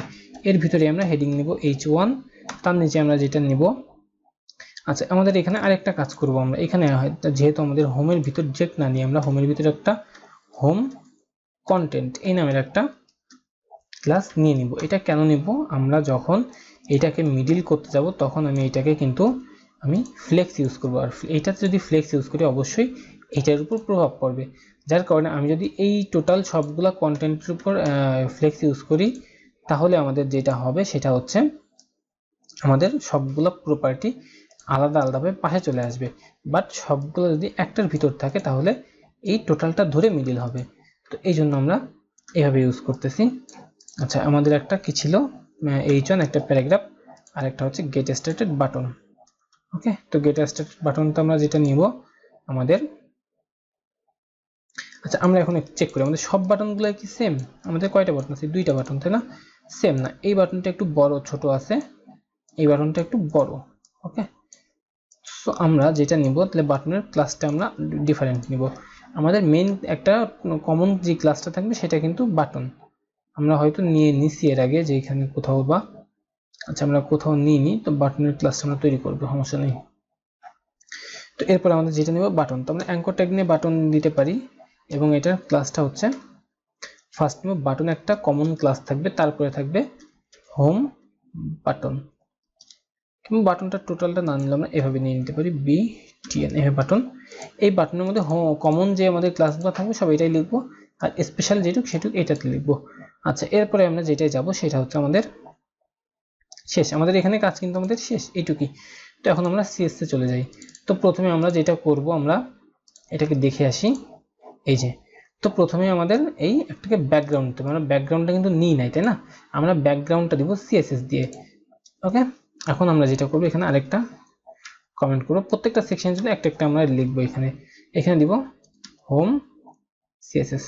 এর ভিতরে আমরা হেডিং নিব H1, তার নিচে আমরা যেটা নিব। আচ্ছা আমাদের এখানে আরেকটা কাজ করব আমরা, এখানে যেহেতু আমাদের হোমের ভিতর ডিরেক্ট না নিয়ে আমরা হোমের ভিতরে একটা হোম কন্টেন্ট এই নামের একটা ক্লাস নিয়ে নিব। এটা কেন নিব, আমরা যখন এটাকে মিডিল করতে যাব তখন আমি এটাকে কিন্তু আমি ফ্লেক্স ইউজ করব, আর এটা যদি ফ্লেক্স ইউজ করি অবশ্যই এটার উপর প্রভাব পড়বে। যার কারণে আমি যদি এই টোটাল সবগুলা কন্টেন্টের উপর ফ্লেক্স ইউজ করি তাহলে আমাদের যেটা হবে সেটা হচ্ছে আমাদের সবগুলা প্রপার্টি আলাদা আলাদাভাবে পাশে চলে আসবে, বাট সবগুলো যদি একটার ভিতর থাকে তাহলে এই টোটালটা ধরে মিডিল হবে। তো এই জন্য আমরা এভাবে ইউজ করতেছি। আচ্ছা আমাদের একটা কি ছিল, H1 একটা প্যারাগ্রাফ, আর একটা হচ্ছে গেট স্টার্টেড বাটন। ওকে, তো গেট স্টার্টেড বাটনটা আমরা যেটা নিব আমাদের, আচ্ছা আমরা এখন চেক করি আমাদের সব বাটনগুলো কি সেম, আমাদের কয়টা বাটন আছে, দুইটা বাটন, তাই না? সেম না, এই বাটনটা একটু বড় ছোট আছে, এই বাটনটা একটু বড়। ওকে, সো আমরা যেটা নিব তাহলে বাটনের ক্লাসটা আমরা ডিফারেন্ট নিব। আমাদের মেইন একটা কমন যে ক্লাসটা থাকবে সেটা কিন্তু বাটন, আমরা হয়তো নিয়ে নিছি এর আগে যে এখানে কোথাও, বা আচ্ছা আমরা কোথাও নিইনি, তো বাটনের ক্লাসটা আমরা তৈরি করব, সমস্যা নেই। তো এরপর আমাদের যেটা নিব বাটন, তো আমরা অ্যাঙ্কর ট্যাগ নিয়ে বাটন দিতে পারি, এবং এটার ক্লাসটা হচ্ছে ফার্স্ট নিব বাটন, একটা কমন ক্লাস থাকবে, তারপরে থাকবে হোম বাটন। এবং বাটনটা টোটালটা না নিলে আমরা এভাবে নিয়ে নিতে পারি BTN, এভাবে বাটন। এই বাটনের মধ্যে কমন যে আমাদের ক্লাসগুলো থাকবে সব এটাই লিখবো, আর স্পেশাল যেটুক সেটুক এটাতে লিখবো। আচ্ছা এরপরে আমরা যেটাই যাব সেটা হচ্ছে আমাদের শেষ, আমাদের এখানে কাজ কিন্তু আমাদের শেষ এইটুকুই। তো এখন আমরা CSS এ চলে যাই। তো প্রথমে আমরা যেটা করব আমরা এটাকে দেখে আসি। এই যে, তো প্রথমে আমাদের এই একটাকে ব্যাকগ্রাউন্ড দিতে হবে, আমরা ব্যাকগ্রাউন্ডটা কিন্তু নিই নাই, তাই না? আমরা ব্যাকগ্রাউন্ডটা দিব CSS দিয়ে। ওকে, এখন আমরা যেটা করব এখানে আরেকটা কমেন্ট করব, প্রত্যেকটা সেকশনের জন্য একটা একটা আমরা লিখবো। এখানে দিব হোম সিএসএস।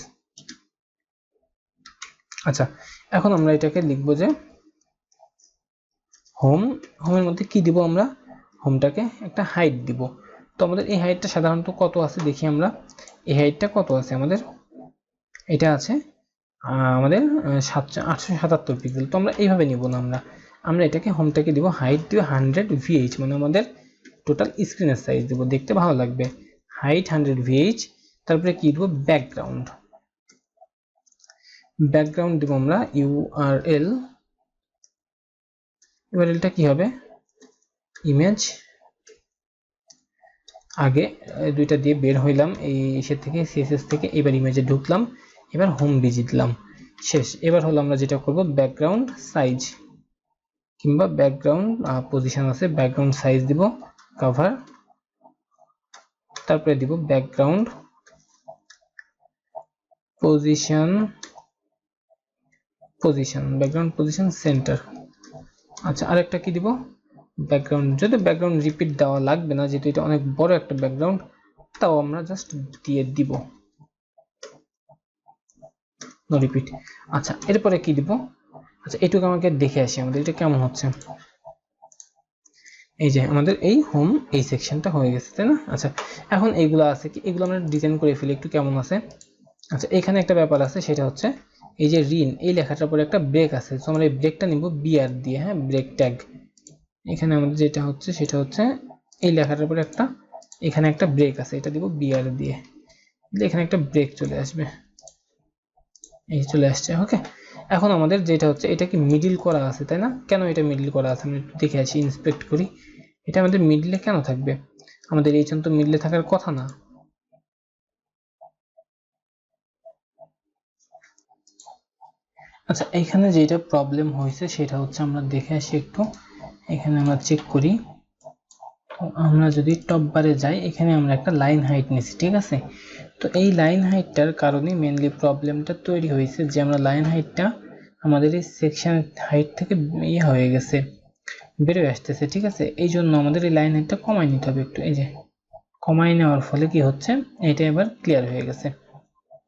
আচ্ছা, এখন আমরা এটাকে লিখবো যে হোমের মধ্যে কি দিব আমরা, হোমটাকে একটা হাইট দিব। তো আমাদের এই হাইটটা সাধারণত কত আছে দেখি আমরা, এই হাইটটা কত আছে আমাদের, এটা আছে আমাদের 877 পিক্সেল। তো আমরা এইভাবে নিব না, আমরা এটাকে হোমটাকে দিব হাইট দিব 100 VH, মানে আমাদের টোটাল স্ক্রিনের সাইজ দিব, দেখতে ভালো লাগবে। হাইট 100 VH, তারপরে কি দিব, ব্যাকগ্রাউন্ড দিব আমরা ইউআরএলটা কি হবে, ইমেজ, আগে দুইটা দিয়ে বের হইলাম এই থেকে সিএসএস থেকে, এবার ইমেজে ঢুকলাম, এবার হোম ভিজিট দিলাম, শেষ। এবার হলো আমরা যেটা করব, ব্যাকগ্রাউন্ড সাইজ কিংবা ব্যাকগ্রাউন্ড পজিশন আছে, ব্যাকগ্রাউন্ড সাইজ দিব, কভার, তারপরে দিব ব্যাকগ্রাউন্ড ব্যাকগ্রাউন্ড পজিশন সেন্টার। আচ্ছা, আরেকটা কি দিব, ব্যাকগ্রাউন্ড, যদি ব্যাকগ্রাউন্ড রিপিট দেওয়া লাগবে না, যেহেতু এটা অনেক বড় একটা ব্যাকগ্রাউন্ড, তাও আমরা জাস্ট দিয়ে দিব, নো রিপিট। আচ্ছা, এরপরে কি দিব, আচ্ছা এটুকু আমাকে দেখে আসি আমাদের এটা কেমন হচ্ছে। এই যে আমাদের এই হোম এই সেকশনটা হয়ে গেছে, তাই না? আচ্ছা, এখন এইগুলো আছে কি, এগুলো আমরা ডিজাইন করে ফেলি একটু কেমন আছে। আচ্ছা, এখানে একটা ব্যাপার আছে, সেটা হচ্ছে এই যে রিন, এই লেখাটার পরে একটা ব্রেক আছে, তো আমরা এই ব্রেকটা নিব বিআর দিয়ে, হ্যাঁ, ব্রেক ট্যাগ। এখানে আমাদের যেটা হচ্ছে সেটা হচ্ছে এই লেখাটার পরে একটা, এখানে একটা ব্রেক আছে, এটা দিব বিআর দিয়ে, এখানে একটা ব্রেক চলে আসবে, এই চলে আসছে। ওকে, এখন আমাদের যেটা হচ্ছে, এটা কি মিডল করা আছে, তাই না? কেন এটা মিডল করা আছে আমরা একটু দেখে আসি, ইন্সপেক্ট করি। এটা আমাদের মিডলে কেন থাকবে, আমাদের এই তো মিডলে থাকার কথা না। আচ্ছা, এখানে যেটা প্রবলেম হয়েছে সেটা হচ্ছে, আমরা দেখে আসি একটু, এখানে আমরা চেক করি। তো আমরা যদি টপ বারে যাই, এখানে আমরা একটা লাইন হাইট নিছি, ঠিক আছে? তো এই লাইন হাইটটার কারণে মেইনলি প্রবলেমটা তৈরি হয়েছে, যে আমরা লাইন হাইটটা আমাদের এই সেকশন হাইট থেকে ইয়ে হয়ে গেছে, বেরোয় আসতেছে, ঠিক আছে? এই জন্য আমাদের এই লাইন হাইটটা কমাই নিতে হবে একটু। এই যে কমাই নেওয়ার ফলে কি হচ্ছে, এটা এবার ক্লিয়ার হয়ে গেছে।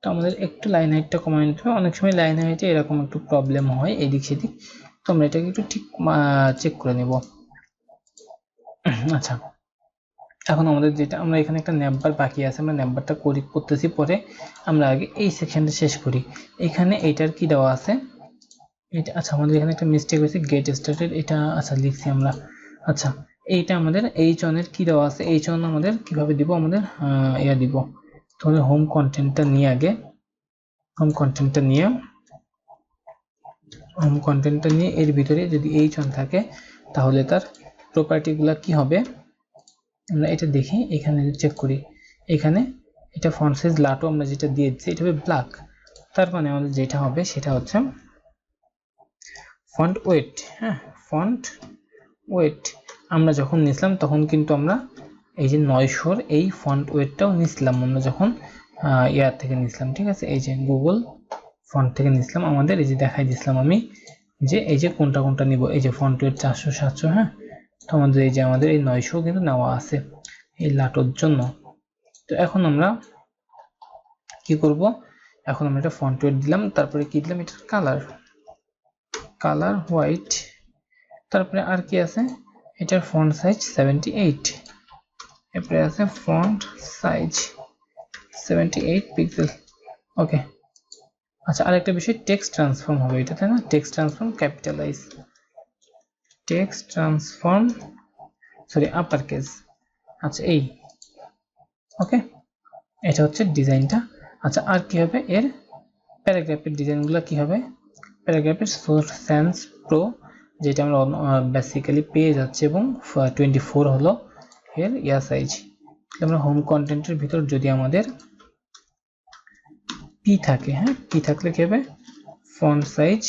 তো আমাদের একটু লাইন হাইটটা কমাই নিতে হবে, অনেক সময় লাইন হাইটে এরকম একটু প্রবলেম হয় এদিক সেদিক, তো আমরা এটাকে একটু ঠিক চেক করে নেব। আচ্ছা, এখন আমাদের যেটা, আমরা এখানে একটা ন্যাববার বাকি আছে, আমরা ন্যাববারটা করতেছি পরে, আমরা আগে এই সেকশনটা শেষ করি। এখানে এইটার কি দেওয়া আছে, এটা, আচ্ছা আমাদের এখানে একটা মিস্টেক হয়েছে, গেট স্টার্টেড, এটা আচ্ছা লিখছি আমরা। আচ্ছা, এইটা আমাদের H1 এর কি দেওয়া আছে, H1 আমাদের কিভাবে দিব, আমাদের ইয়া দিব, তাহলে হোম কন্টেন্টটা নিয়ে আগে, হোম কন্টেন্টটা নিয়ে এর ভিতরে যদি H1 থাকে, তাহলে তার প্রপার্টিগুলো কি হবে, আমরা এটা দেখি, এখানে চেক করি, এখানে এটা ফন্ট সাইজ লাটো আমরা যেটা দিয়ে দিচ্ছি, এটা হবে ব্ল্যাক, তার মানে আমাদের যেটা হবে সেটা হচ্ছে ফন্ট ওয়েট, হ্যাঁ, ফন্ট ওয়েট আমরা যখন নিছিলাম তখন কিন্তু আমরা এই যে 900 এই ফন্ট ওয়েটটাও নিছিলাম, আমরা যখন ইয়ার থেকে নিছিলাম, ঠিক আছে? এই যে গুগল ফন্ট থেকে নিছিলাম, আমাদের এই যে দেখাই দিছিলাম আমি, যে এই যে কোনটা নিব, এই যে ফন্ট ওয়েট 400 700, হ্যাঁ। তো আমাদের এই যে আমাদের এই 900 কিন্তু নেওয়া আছে এই লাটোর জন্য। তো এখন আমরা কি করব, এখন আমরা এটা ফন্ট ওয়েট দিলাম, তারপরে কি দিলাম, এটার কালার হোয়াইট, তারপরে আর কি আছে, এটার ফন্ট সাইজ 78, এরপরে আছে ফন্ট সাইজ 78 পিক্সেল। ওকে, আচ্ছা আরেকটা বিষয়, টেক্সট ট্রান্সফর্ম হবে এটা, তাই না? Text transform capitalise, text transform sorry upper case, আচ্ছা এই, ওকে, এটা হচ্ছে ডিজাইনটা। আচ্ছা, আর কি হবে, এর প্যারাগ্রাফের ডিজাইনগুলো কি হবে, প্যারাগ্রাফের সোর্স সেন্স প্রো, যেটা আমরা বেসিক্যালি পেয়ে যাচ্ছে, এবং 24 হলো এর ইয়া সাইজ। আমরা হোম কন্টেন্টের ভিতর যদি আমাদের পি থাকে, হ্যাঁ, পি থাকলে কি হবে, ফন্ট সাইজ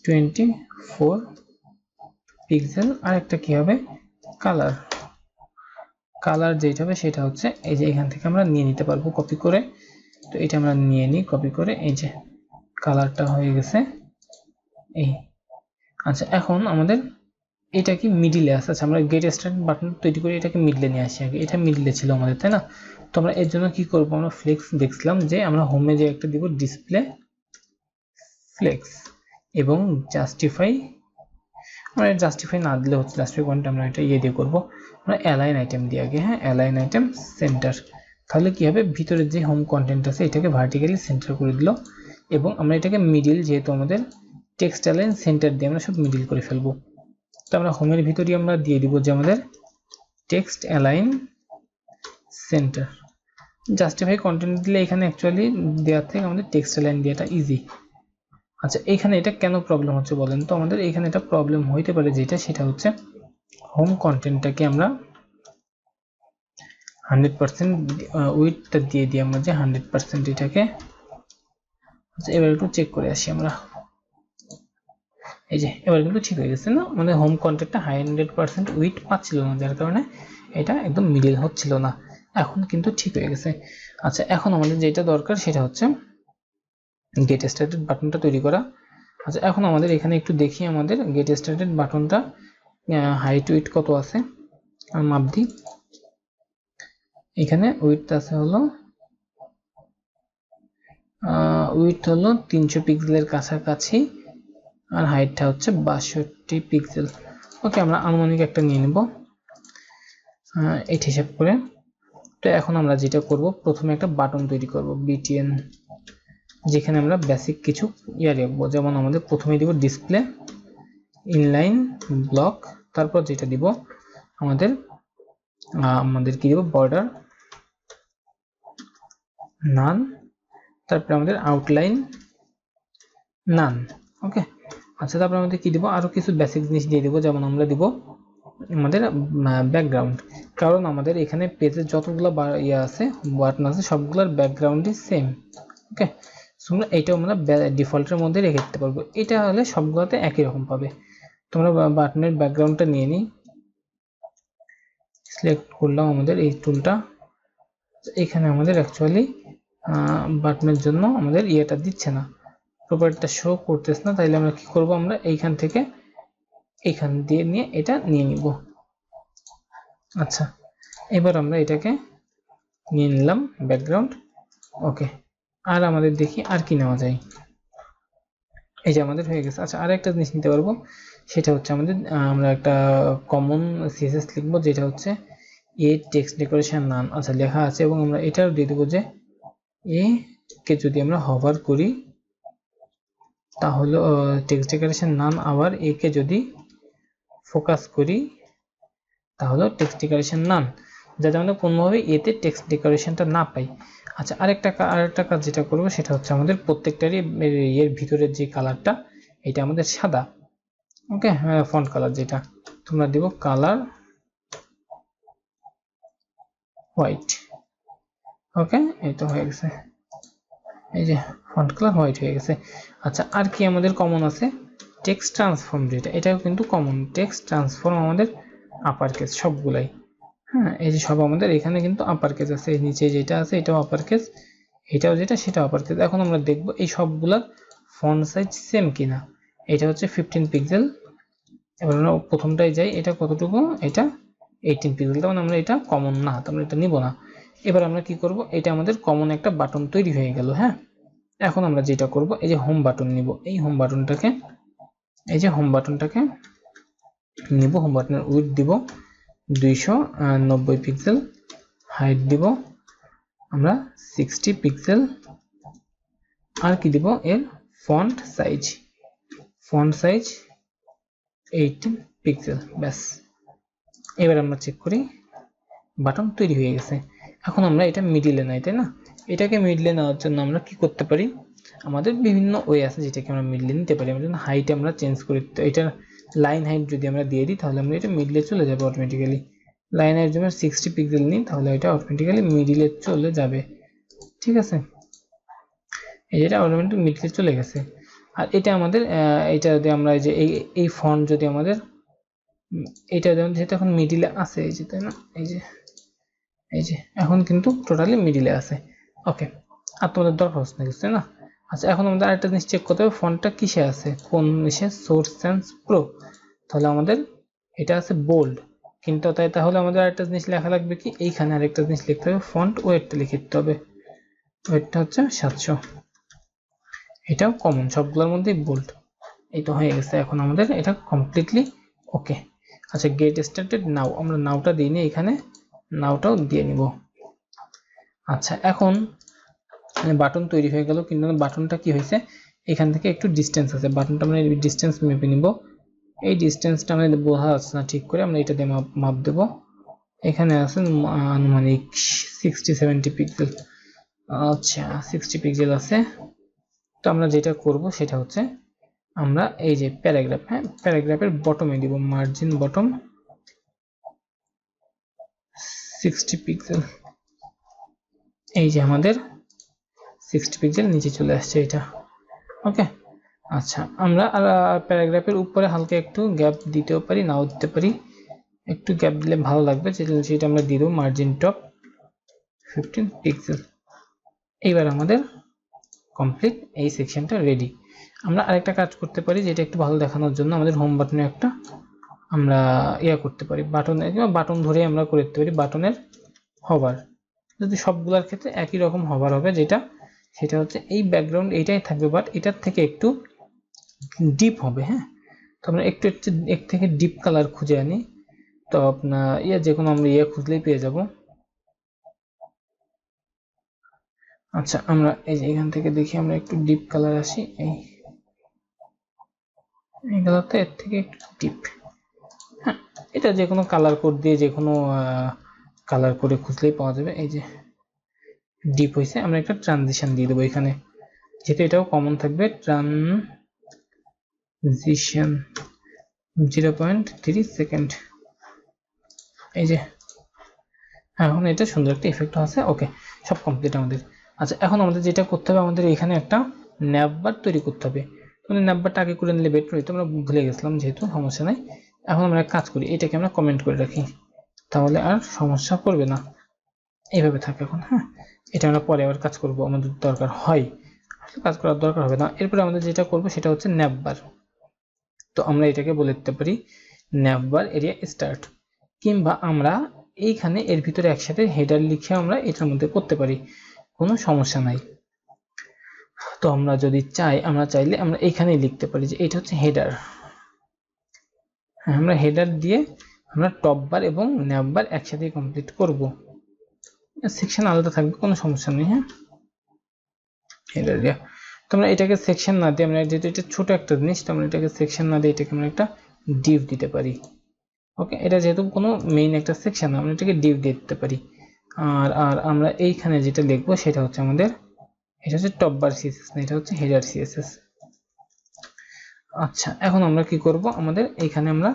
24 পিক্সেল, আর একটা কি হবে, কালার যেটা হবে সেটা হচ্ছে এই যে এখান থেকে আমরা নিয়ে নিতে পারবো কপি করে। তো এটা আমরা নিয়ে নিই কপি করে, এই যে কালারটা হয়ে গেছে এই। আচ্ছা, এখন আমাদের এটা কি মিডিলে আছে। আচ্ছা আমরা গেট স্টার্ট বাটন তৈরি করে এটাকে মিডলে নিয়ে আসি আগে, এটা মিডলে ছিল আমাদের, তাই না? তো আমরা এর জন্য কি করব, আমরা ফ্লেক্স দেখছিলাম যে আমরা হোমে যে একটা দিব ডিসপ্লে ফ্লেক্স এবং জাস্টিফাই, আমরা জাস্টিফাই না দিলে হচ্ছে জাস্টিফাই পয়েন্ট আমরা এটা ইয়ে দিয়ে করব, আমরা অ্যালাইন আইটেম দিয়ে আগে, হ্যাঁ অ্যালাইন আইটেম সেন্টার। তাহলে কি হবে, ভিতরে যে হোম কন্টেন্ট আছে এটাকে ভার্টিক্যালি সেন্টার করে দিল এবং আমরা এটাকে মিডিল, যেহেতু আমাদের টেক্সট অ্যালাইন সেন্টার দিয়ে আমরা সব মিডিল করে ফেলবো। তো আমরা হোমের ভিতরেই আমরা দিয়ে দিব যে আমাদের text align centre. Justify content দিলে এখানে অ্যাকচুয়ালি দেওয়ার থেকে আমাদের টেক্সট অ্যালাইন দেওয়াটা ইজি। আচ্ছা এখানে এটা কেন প্রবলেম হচ্ছে বলেন তো, আমাদের এখানে এটা প্রবলেম হইতে পারে যেটা, সেটা হচ্ছে হোম কন্টেন্টটাকে আমরা 100% উইডথটা দিয়ে দিই আমরা যে 100% এটাকে। আচ্ছা এবার একটু চেক করে আসি আমরা, এই যে এবার কিন্তু ঠিক হয়ে গেছে না, আমাদের হোম কন্টেন্টটা 100% উইডথ পাচ্ছিল না, যার কারণে এটা একদম মিডল হচ্ছিল না। এখন কিন্তু ঠিক হয়ে গেছে। আচ্ছা এখন আমাদের যেটা দরকার সেটা হচ্ছে গেট স্টার্টেড বাটনটা তৈরি করা। আচ্ছা এখন আমাদের এখানে একটু দেখি আমাদের গেট স্টার্টেড বাটনটা হাইট উইডথ কত আছে, আমি মাপ দিই। এখানে উইডথ আছে হলো 300 পিক্সেলের কাছাকাছি, আর হাইটটা হচ্ছে 62 পিক্সেল। ওকে আমরা আনুমানিক একটা নিয়ে নেব এইটা হিসাব করে। তো এখন আমরা যেটা করব, প্রথমে একটা বাটন তৈরি করব বিটিএন, যেখানে আমরা বেসিক কিছু রাখবো, যেমন আমাদের প্রথমে দিব ডিসপ্লে ইনলাইন ব্লক, তারপর যেটা দিব আমাদের কি দিব বর্ডার নান, তারপরে আমাদের আউটলাইন নান। ওকে আচ্ছা তারপর আমাদের কি দিব, আরো কিছু বেসিক জিনিস দিয়ে দিব, যেমন আমরা দিব আমাদের ব্যাকগ্রাউন্ড, কারণ আমাদের এখানে পেজে যতগুলো আছে বাটন আছে সবগুলোর ব্যাকগ্রাউন্ডই সেম। ওকে তোমরা এইটাও আমরা ডিফল্টের মধ্যে রেখে দিতে পারবো, এটা হলে সবগুলোতে একই রকম পাবে। তোমরা বাটনের ব্যাকগ্রাউন্ডটা নিয়ে নিই, সিলেক্ট করলাম আমাদের এই টুলটা। এখানে আমাদের অ্যাকচুয়ালি বাটনের জন্য আমাদের ইয়েটা দিচ্ছে না, প্রপার্টিটা শো করতেছে না, তাইলে আমরা কি করব, আমরা এইখান থেকে এইখান দিয়ে নিয়ে এটা নিয়ে নিব। আচ্ছা এবার আমরা এটাকে নিয়ে নিলাম ব্যাকগ্রাউন্ড। ওকে আর আমাদের দেখি আর কি নেওয়া যায়, এই যে আমাদের হয়ে গেছে। আচ্ছা আর একটা জিনিস নিতে পারবো, সেটা হচ্ছে আমরা একটা কমন সিএসএস লিখবো, যেটা হচ্ছে এ টেক্সট ডেকোরেশন নান। আচ্ছা লেখা আছে এবং আমরা এটাও দিয়ে দেবো যে এ কে যদি আমরা হভার করি তাহলে টেক্সট ডেকোরেশন নান, আবার এ কে যদি ফোকাস করি তাহলে টেক্সট ডেকোরেশন নান, যাতে আমরা কোনোভাবে এতে টেক্সট ডেকোরেশনটা না পাই। আচ্ছা আরেকটা কাজ যেটা করবো সেটা হচ্ছে আমাদের প্রত্যেকটারই এর ভিতরের যে কালারটা এটা আমাদের সাদা। ওকে ফন্ট কালার যেটা তোমরা দিব কালার হোয়াইট। ওকে এই তো হয়ে গেছে, এই যে ফন্ট কালার হোয়াইট হয়ে গেছে। আচ্ছা আর কি আমাদের কমন আছে, টেক্সট ট্রান্সফর্ম, যেটা এটাও কিন্তু কমন, টেক্সট ট্রান্সফর্ম আমাদের আপার কেস সবগুলাই। হ্যাঁ এই যে সব আমাদের এখানে কিন্তু আপার কেস আছে, এই নিচে যেটা আছে এটাও আপার কেস, এটাও যেটা সেটাও আপার কেস। এখন আমরা দেখব এই সবগুলোর ফন্ট সাইজ সেম কিনা। এটা হচ্ছে 15 পিক্সেল, এবার আমরা প্রথমটাই যাই, এটা কতটুকু, এটা 18 পিক্সেল, তখন আমরা এটা কমন না, তো আমরা এটা নিব না। এবার আমরা কি করব, এটা আমাদের কমন একটা বাটন তৈরি হয়ে গেল। হ্যাঁ এখন আমরা যেটা করব, এই যে হোম বাটন নিব, এই হোম বাটনটাকে নিব, হোম বাটনের উইডথ দিব 290 পিক্সেল, হাইট দিব আমরা 60 পিক্সেল, আর কি দিব এর ফন্ট সাইজ 18 পিক্সেল, ব্যাস। এবার আমরা চেক করি বাটন তৈরি হয়ে গেছে। এখন আমরা এটা মিডিলে নাই, তাই না? এটাকে মিডলে নেওয়ার জন্য আমরা কি করতে পারি, আমাদের বিভিন্ন ওয়ে আছে যেটাকে আমরা মিডলে নিতে পারি। আমরা হাইট আমরা চেঞ্জ করি, তো এটা লাইন হাইট যদি আমরা দিয়ে দিই তাহলে আমরা এটা মিডলে চলে যাবে অটোমেটিক্যালি। লাইন হাইট যদি 60 পিক্সেল নিই তাহলে এটা অটোমেটিক্যালি মিডলে চলে যাবে, ঠিক আছে? এটা অটোমেটিক মিডলে চলে গেছে। আর এটা আমাদের এটা যদি আমরা যে এই ফন্ট যদি আমাদের এটা যেহেতু এখন মিডিলে আছে, এই যে তাই না, এই যে এখন কিন্তু টোটালি মিডিলে আছে। ওকে আর তোমাদের দরকার হচ্ছে না কিছু, তাই না? আচ্ছা এখন আমাদের আরেকটা জিনিস চেক করতে হবে, ফন্টটা কিসে আছে, কোন ইসে, সোর্স সেন্স প্রো। তাহলে আমাদের এটা আছে বোল্ড, কিন্তু তাহলে আমাদের আরেকটা জিনিস লেখা লাগবে কি, এইখানে আরেকটা জিনিস লিখতে হবে, ফন্ট ওয়েটটা লিখে দিতে হবে, ওয়েটটা হচ্ছে 700। এটাও কমন, সবগুলোর মধ্যেই বোল্ড। এই তো হয়ে গেছে, এখন আমাদের এটা কমপ্লিটলি ওকে। আচ্ছা গেট স্টার্টেড নাও, আমরা নাওটা দিইনি এখানে, নাওটাও দিয়ে নিব। আচ্ছা এখন বাটন তৈরি হয়ে গেল, কিন্তু বাটনটা কি হয়েছে, এখান থেকে একটু ডিস্টেন্স আছে, বাটনটা আমরা ডিস্টেন্স মেপে নিব। এই ডিস্টেন্সটা আমাদের বোঝা যাচ্ছে না ঠিক করে, আমরা এটা দিয়ে মাপ দেব। এখানে আছে আনুমানিক 60-70 পিক্সেল। আচ্ছা 60 পিক্সেল আছে। তো আমরা যেটা করব সেটা হচ্ছে আমরা এই যে প্যারাগ্রাফ, হ্যাঁ প্যারাগ্রাফের বটমে দিব মার্জিন বটম 60 পিক্সেল। এই যে আমাদের 60 পিক্সেল নিচে চলে আসছে এটা, ওকে। আচ্ছা আমরা প্যারাগ্রাফের উপরে হালকা একটু গ্যাপ দিতেও পারি, নাও দিতে পারি, একটু গ্যাপ দিলে ভালো লাগবে, সেটা আমরা দিয়ে দেবো মার্জিন টপ 15 পিক্সেল। এইবার আমাদের কমপ্লিট, এই সেকশনটা রেডি। আমরা আরেকটা কাজ করতে পারি, যেটা একটু ভালো দেখানোর জন্য আমাদের হোম বাটনে একটা আমরা করতে পারি, বাটন ধরে আমরা করতে পারি বাটনের হভার। যদি সবগুলোর ক্ষেত্রে একই রকম হভার হবে, সেটা হচ্ছে এই ব্যাকগ্রাউন্ড এইটাই থাকবে, বাট এটার থেকে একটু ডিপ হবে, হ্যাঁ। তো আমরা একটু এক থেকে ডিপ কালার খুঁজে আনি, তো আপনার যে কোনো আমরা খুঁজলেই পেয়ে যাব। আচ্ছা আমরা এই যে এখান থেকে দেখি, আমরা একটু ডিপ কালার আসি, এই কালারটা এর থেকে একটু ডিপ, হ্যাঁ এটা যে কোনো কালার কোড দিয়ে যে কোনো কালার করে খুঁজলেই পাওয়া যাবে। এই যে ডিপ হয়েছে, আমরা একটা ট্রানজিশন দিয়ে দেবো এখানে, যেহেতু এটাও কমন থাকবে, ট্রানজিশন 0.3 সেকেন্ড। এই যে এখন এটা সুন্দর একটা ইফেক্ট আছে, ওকে সব কমপ্লিট আমাদের। আচ্ছা এখন আমাদের যেটা করতে হবে, আমাদের এখানে একটা ন্যাভবার তৈরি করতে হবে, মানে ন্যাভবারটা আগে করে নিলে বেটার হইতো, আমরা ভুলে গেছিলাম, যেহেতু সমস্যা নাই। এখন আমরা কাজ করি, এটাকে আমরা কমেন্ট করে রাখি, তাহলে আর সমস্যা করবে না, এইভাবে থাকে এখন, হ্যাঁ। এটা আমরা পরে আবার কাজ করব, আমাদের দরকার হয়, কাজ করার দরকার হবে না। এরপরে আমাদের যেটা করব সেটা হচ্ছে ন্যাভবার। তো আমরা এটাকে বলে দিতে পারি ন্যাভবার এরিয়া স্টার্ট, কিংবা আমরা এইখানে এর ভিতরে একসাথে হেডার লিখে আমরা এটার মধ্যে করতে পারি, কোনো সমস্যা নাই। তো আমরা যদি চাইলে আমরা এইখানেই লিখতে পারি যে এটা হচ্ছে হেডার, হ্যাঁ আমরা হেডার দিয়ে আমরা টপ বার এবং ন্যাভ বার একসাথে কমপ্লিট করব, সেকশন আলাদা থাকবে, কোনো সমস্যা নেই, হ্যাঁ হেডার দিয়ে। তোমরা এটাকে সেকশন না দিয়ে, আমরা যেহেতু এটা ছোট একটা জিনিস, তো আমরা এটাকে সেকশন না দিয়ে এটাকে আমরা একটা ডিভ দিতে পারি, ওকে। এটা যেহেতু কোনো মেইন একটা সেকশন, আমরা এটাকে ডিভ দিয়ে দিতে পারি। আর আমরা এইখানে যেটা লিখবো সেটা হচ্ছে আমাদের, এটা হচ্ছে টপ বার সিএসএস না, এটা হচ্ছে হেডার সিএসএস। আচ্ছা এখন আমরা কি করব, আমাদের এইখানে আমরা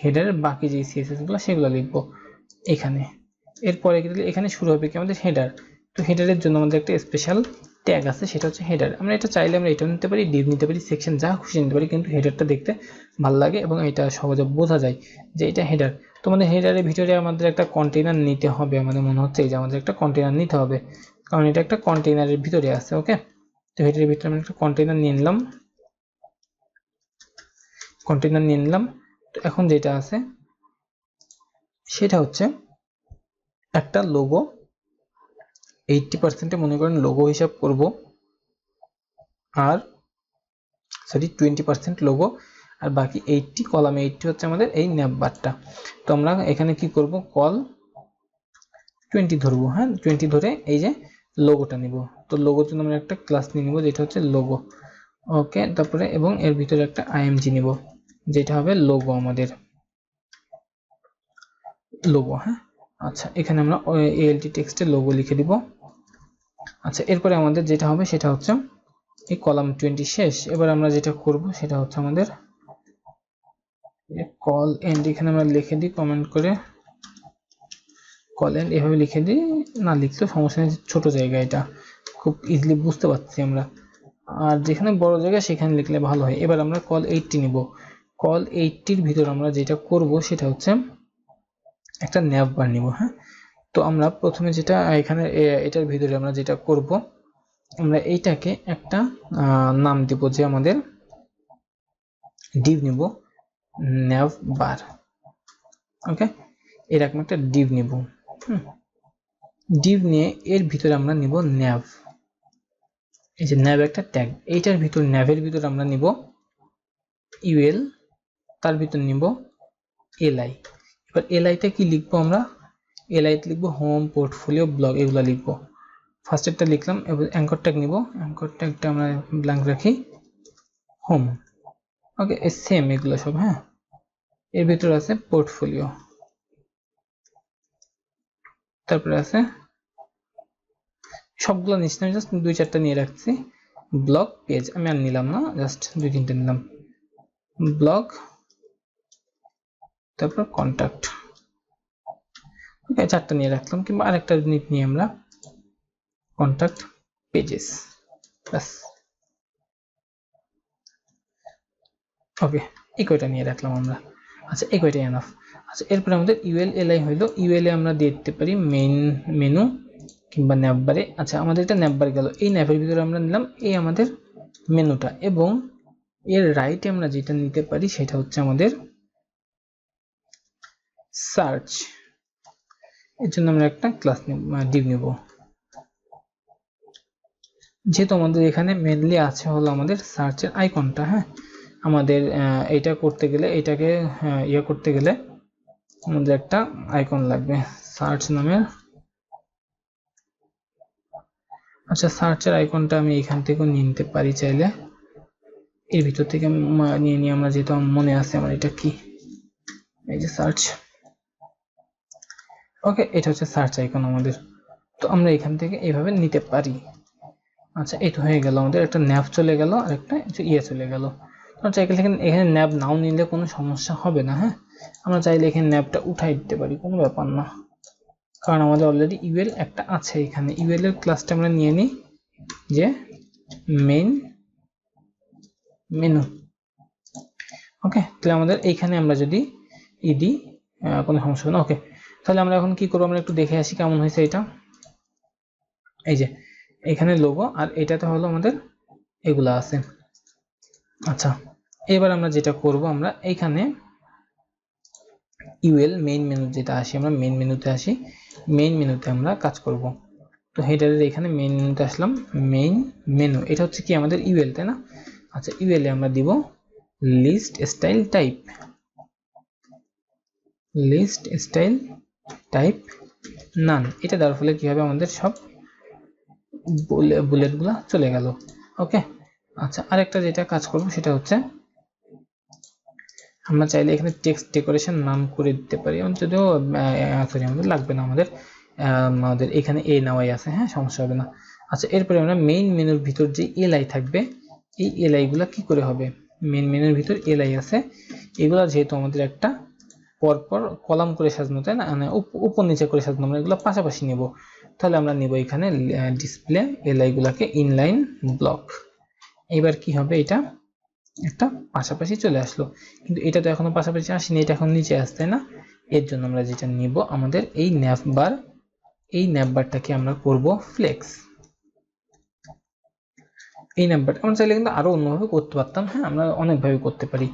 হেডারের বাকি যে সিএসএস গুলো সেগুলো লিখবো এখানে। এরপরে এখানে শুরু হবে কি আমাদের হেডার, তো হেডারের জন্য আমাদের একটা স্পেশাল ট্যাগ আছে, সেটা হচ্ছে হেডার। আমরা এটা চাইলে আমরা এটাও নিতে পারি, ডিভ নিতে পারি, সেকশন যা খুশি নিতে পারি, কিন্তু হেডারটা দেখতে ভালো লাগে এবং এটা সহজে বোঝা যায় যে এটা হেডার। তোমাদের হেডারের ভিতরে আমাদের একটা কন্টেইনার নিতে হবে, আমাদের মনে হচ্ছে এই যে আমাদের একটা কন্টেইনার নিতে হবে, কারণ এটা একটা কন্টেইনারের ভিতরে আছে, ওকে। তো হেডারের ভিতরে আমরা একটা কন্টেইনার নিয়ে নিলাম, তো এখন যেটা আছে সেটা হচ্ছে একটা লোগো, 80% মনে করেন লোগো হিসাব করব, আর 20% লোগো, আর বাকি 80 কলাম 80 হচ্ছে আমাদের এই ন্যাভবারটা। তো আমরা এখানে কি করব, কল 20 ধরবো, হ্যাঁ 20 ধরে এই যে লোগোটা নিব। তো লোগোর জন্য আমরা একটা ক্লাস নিয়ে নিব যেটা হচ্ছে লোগো, ওকে। তারপরে এবং এর ভিতরে একটা আইএমজি নিব, যেটা হবে লোগো, আমাদের লোগো, হ্যাঁ। আচ্ছা এখানে আমরা এএলটি টেক্সটে লোগো লিখে দিব। আচ্ছা এরপরে আমাদের যেটা হবে সেটা হচ্ছে এই কলাম 20 শেষ। এবার আমরা যেটা করব সেটা হচ্ছে আমাদের কল এন্ড, এখানে আমরা লিখে দিই কমেন্ট করে কল এন্ড, এভাবে লিখে দিই, না লিখলেও সমস্যা নেই, ছোট জায়গা এটা খুব ইজিলি বুঝতে পারছি আমরা, আর যেখানে বড় জায়গা সেখানে লিখলে ভালো হয়। এবার আমরা কল 80 নিব, কল 80-র ভিতর আমরা যেটা করব সেটা হচ্ছে একটা ন্যাভবার নিব, হ্যাঁ। তো আমরা প্রথমে যেটা এখানে এটার ভিতরে আমরা যেটা করব, আমরা এইটাকে একটা নাম দিব, যে আমাদের ডিভ নিব ন্যাভবার, ওকে, এরকম একটা div নিব। div নিয়ে এর ভিতরে আমরা নিব nav, এই যে nav একটা ট্যাগ, এইটার ভিতর nav এর ভিতর আমরা নিব ul, তার ভিতর নিব li। এবার li তে কি লিখবো আমরা, li তে লিখবো হোম, পোর্টফোলিও, ব্লগ, এগুলা লিখবো। ফার্স্ট একটা লিখলাম, এবার অ্যাঙ্কর ট্যাগ নিব, অ্যাঙ্কর ট্যাগটা আমরা ব্ল্যাঙ্ক রাখি, হোম। ওকে, সেম এগুলো সব। হ্যাঁ, এর ভিতর আছে পোর্টফোলিও, তারপরে আছে সবগুলো নিচ্ছি না, জাস্ট 2-4টা নিয়ে রাখছি। ব্লগ, পেজ আমি আর নিলাম না, জাস্ট 2-3টা নিলাম। ব্লগ, তারপর কন্টাক্ট। ওকে, 4টা নিয়ে রাখলাম, কিংবা আরেকটা নিয়ে আমরা কন্টাক্ট পেজেস, বাস। ওকে, এই কয়টা নিয়ে রাখলাম আমরা। আচ্ছা, এই কয়টা এনাফ। আচ্ছা, এরপরে আমাদের ইউএল এলআই হইলো, ইউএল এ আমরা দিয়ে দিতে পারি মেইন মেনু কিংবা ন্যাববারে। আচ্ছা, আমাদের এটা ন্যাববার গেল, এই ন্যাবের ভিতরে আমরা নিলাম এই আমাদের মেনুটা, এবং এর রাইটে আমরা যেটা নিতে পারি সেটা হচ্ছে আমাদের সার্চ। এর জন্য আমরা একটা ক্লাস ডিভ নিব, যেহেতু আমাদের এখানে মেনলি আছে হলো আমাদের সার্চের আইকনটা। হ্যাঁ, আমাদের এটা করতে গেলে, এটাকে ইয়ে করতে গেলে আমাদের একটা আইকন লাগবে সার্চ নামের। আচ্ছা, সার্চের আইকনটা আমি এখান থেকে নিয়ে নিতে পারি চাইলে, এর ভিতর থেকে নিয়ে নিয়ে আমরা, যেহেতু মনে আছে আমার এটা কি, এই যে সার্চ। ওকে, এটা হচ্ছে সার্চ আইকন আমাদের, তো আমরা এখান থেকে এইভাবে নিতে পারি। আচ্ছা, এই তো হয়ে গেল, আমাদের একটা ন্যাব চলে গেল আর একটা ইয়ে চলে গেল। আমরা চাইলে এখানে ন্যাব নাও নিলে কোনো সমস্যা হবে না। হ্যাঁ, আমরা চাইলে এখানে ন্যাবটা উঠাই দিতে পারি, কোনো ব্যাপার না, কারণ আমাদের অলরেডি ইউএল একটা আছে এখানে। ইউএল এর ক্লাসটা আমরা নিয়ে নিই, যে মেইন মেনু। ওকে, তাহলে আমাদের এইখানে আমরা যদি ইডি কোনো সমস্যা হবে না। ওকে, তাহলে আমরা এখন কি করবো, আমরা একটু দেখে আসি কেমন হয়েছে এটা। এই যে এখানে লোগো, আর এটাতে হলো আমাদের এগুলা আছে। আচ্ছা, এবার আমরা যেটা করব, আমরা এইখানে ইউএল মেইন মেনু যেটা আসি, আমরা মেইন মেনুতে আসি, মেইন মেনুতে আমরা কাজ করব। তো হেডারের এখানে মেইন মেনুতে আসলাম, মেইন মেনু এটা হচ্ছে কি আমাদের ইউএল, তাই না? আচ্ছা, ইউএল এ আমরা দিব list style type, list style type none. এটা দেওয়ার ফলে কি হবে, আমাদের সব বুলেটগুলো চলে গেল। ওকে, আচ্ছা, আরেকটা যেটা কাজ করব সেটা হচ্ছে আমরা চাইলে এখানে টেক্সট ডেকোরেশন নাম করে দিতে পারি, যদিও সরি আমাদের লাগবে না, আমাদের এখানে এ নেওয়াই আছে। হ্যাঁ, সমস্যা হবে না। আচ্ছা, এরপরে আমরা মেইন মেনুর ভিতর যে এলআই থাকবে, এই এলআই গুলা কি করে হবে, মেইন মেনুর ভিতর এলআই আছে, এগুলা যেহেতু আমাদের একটা পরপর কলাম করে সাজানো, তাই না, মানে উপর নিচে করে সাজানো, আমরা এগুলো পাশাপাশি নেব। তাহলে আমরা নিব এখানে ডিসপ্লে এলআই গুলাকে ইনলাইন ব্লক। এবার কি হবে, এটা একটা পাশাপাশি চলে আসলো, কিন্তু এটা তো এখনো পাশাপাশি আসেনি, এটা এখন নিচে আসছে না। এর জন্য আমরা যেটা নিব, আমাদের এই ন্যাভবার, এই ন্যাভবারটাকে আমরা করব ফ্লেক্স। এই ন্যাভবারটা আমরা চাইলে কিন্তু আরো অন্যভাবে করতে পারতাম। হ্যাঁ, আমরা অনেকভাবে করতে পারি,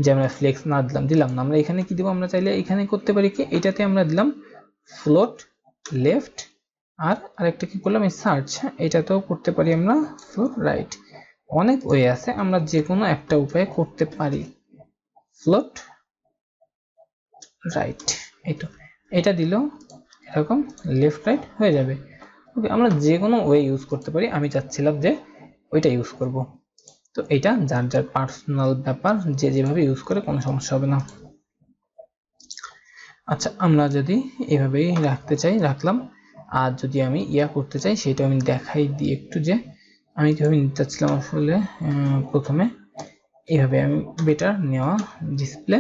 যে আমরা ফ্লেক্স না দিলাম না, আমরা এখানে কি দিব, আমরা চাইলে এখানে করতে পারি কি, এটাতে আমরা দিলাম ফ্লোট লেফট, আর আরেকটা কি করলাম, এই সার্চ। হ্যাঁ, এটাতেও করতে পারি আমরা ফ্লোট রাইট। অনেক ওয়ে আছে, আমরা যে কোনো একটা উপায়ে করতে পারি। ফ্লোট রাইট, এই তো, এটা দিলেও এরকম লেফট রাইট হয়ে যাবে। ওকে, আমরা যে কোনো ওয়ে ইউজ করতে পারি, আমি চাচ্ছিলাম যে ওইটা ইউজ করব। তো এটা যার যার পার্সোনাল ব্যাপার, যে যেভাবে ইউজ করে কোনো সমস্যা হবে না। আচ্ছা, আমরা যদি এভাবেই রাখতে চাই রাখলাম, আর যদি আমি ইয়া করতে চাই সেটা আমি দেখাই দিই একটু, যে আমি কিভাবে নিতে চাচ্ছিলাম। আসলে প্রথমে এইভাবে আমি বেটার নেওয়া, ডিসপ্লে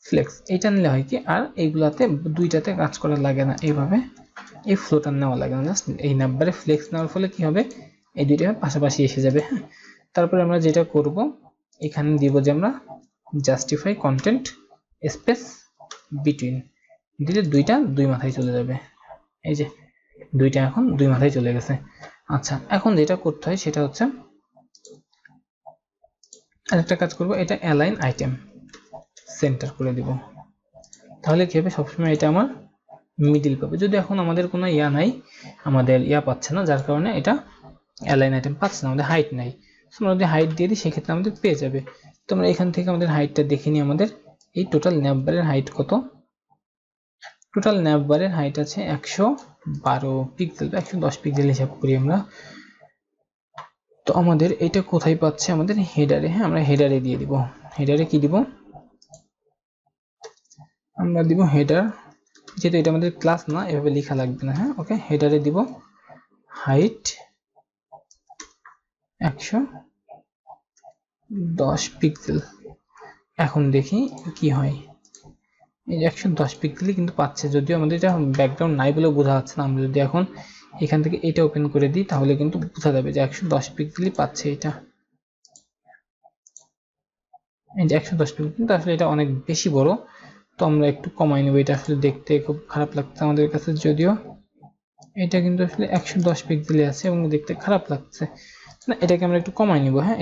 ফ্লেক্স, এটা নিলে হয় কি, আর এইগুলাতে দুইটাতে কাজ করা লাগে না, এইভাবে এই ফ্লোটার নেওয়া লাগে না, জাস্ট এই নাম্বারে ফ্লেক্স নেওয়ার ফলে কি হবে, এই দুইটা পাশাপাশি এসে যাবে। হ্যাঁ, তারপরে আমরা যেটা করব, এখানে দিব যে আমরা জাস্টিফাই কন্টেন্ট স্পেস বিটুইন দিলে দুইটা দুই মাথায় চলে যাবে। এই যে দুইটা এখন দুই মাথায় চলে গেছে। আচ্ছা, এখন যেটা করতে হয় সেটা হচ্ছে আরেকটা কাজ করব, এটা অ্যালাইন আইটেম সেন্টার করে দিব। তাহলে কি হবে, সবসময় এটা আমার মিডিল পাবে। যদি এখন আমাদের কোনো নাই, আমাদের পাচ্ছে না, যার কারণে এটা অ্যালাইন আইটেম পাচ্ছে না, আমাদের হাইট নাই। আমরা যদি হাইট দিয়ে দিই সেক্ষেত্রে আমাদের পেয়ে যাবে। তো আমরা এখান থেকে আমাদের হাইটটা দেখে নিই, আমাদের এই টোটাল ন্যাভবারের হাইট কত। টোটাল ন্যাভবারের হাইট আছে 112 পিক্সেল বা 110 পিক্সেল হিসাব করি আমরা। তো আমাদের এটা কোথায় পাচ্ছে, আমাদের হেডারে। হ্যাঁ, আমরা হেডারে দিয়ে দিব। হেডারে কি দিব, আমরা দিব হেডার, যেহেতু এটা আমাদের ক্লাস না এভাবে লেখা লাগবে না। হ্যাঁ, ওকে, হেডারে দিব হাইট 110 পিক্সেল। এখন দেখি কি হয়, এই 110 পিক্সেলই কিন্তু পাচ্ছে, যদিও আমাদের এটা ব্যাকগ্রাউন্ড নাই বলে বোঝা যাচ্ছে না। আমরা যদি এখন এখান থেকে এটা ওপেন করে দিই তাহলে কিন্তু বোঝা যাবে যে 110 পিক্সেলই পাচ্ছে এটা। এই যে 110 পিক্সেল, কিন্তু আসলে এটা অনেক বেশি বড়, তো আমরা একটু কমাই নেব। এটা আসলে দেখতে খুব খারাপ লাগছে আমাদের কাছে, যদিও এটা কিন্তু আসলে 110 পিক্সেলে আছে এবং দেখতে খারাপ লাগছে না। এটাকে আমরা একটু কমাই নিব। হ্যাঁ,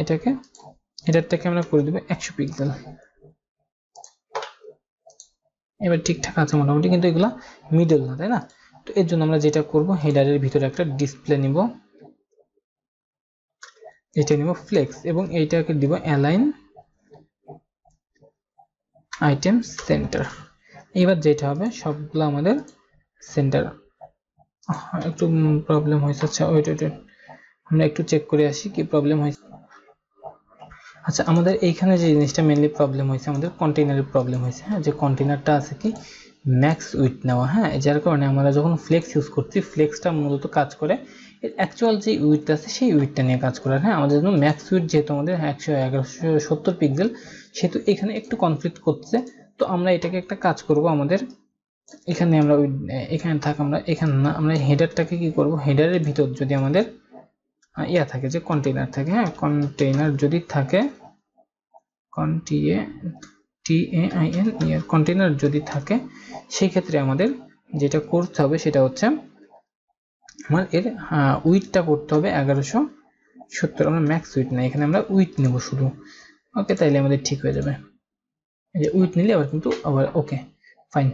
এটারটাকে আমরা করে দেব 100 পিক্সেল। এবার ঠিকঠাক আছে মোটামুটি, কিন্তু এগুলা মিডল না, তাই না? তো এর জন্য আমরা যেটা করব, হেডারের ভিতরে একটা ডিসপ্লে নিব, এটা নিব ফ্লেক্স, এবং এইটাকে দিব অ্যালাইন আইটেম সেন্টার। এবার যেটা হবে সবগুলো আমাদের সেন্টার। একটু প্রবলেম হয়েছে। আচ্ছা ওয়েট, আমরা একটু চেক করে আসি কি প্রবলেম হয়েছে। আচ্ছা, আমাদের এইখানে যে জিনিসটা মেইনলি প্রবলেম হয়েছে, আমাদের কন্টেইনারের প্রবলেম হয়েছে। হ্যাঁ, যে কন্টেইনারটা আছে কি ম্যাক্স উইথ নেওয়া। হ্যাঁ, যার কারণে আমরা যখন ফ্লেক্স ইউজ করছি, ফ্লেক্সটা মূলত কাজ করে এর অ্যাকচুয়াল যে উইথটা আছে সেই উইথটা নিয়ে কাজ করে। হ্যাঁ, আমাদের জন্য ম্যাক্স উইথ যেহেতু আমাদের 1170 পিক্সেল, সেহেতু এখানে একটু কনফ্লিক্ট করছে। তো আমরা এটাকে একটা কাজ করব, আমাদের এখানে আমরা এখানে থাক, আমরা এখানে না, আমরা হেডারটাকে কি করব, হেডারের ভিতর যদি আমাদের থাকে, যে কন্টেইনার থাকে। হ্যাঁ, কন্টেইনার যদি থাকে, কন্টেইনার যদি থাকে, সেই ক্ষেত্রে আমাদের যেটা করতে হবে সেটা হচ্ছে আমার এর উইথটা করতে হবে 1170। আমরা ম্যাক্স উইথ না, এখানে আমরা উইথ নেব শুধু। ওকে, তাইলে আমাদের ঠিক হয়ে যাবে। এই যে উইথ নিলে আবার কিন্তু আবার ওকে ফাইন।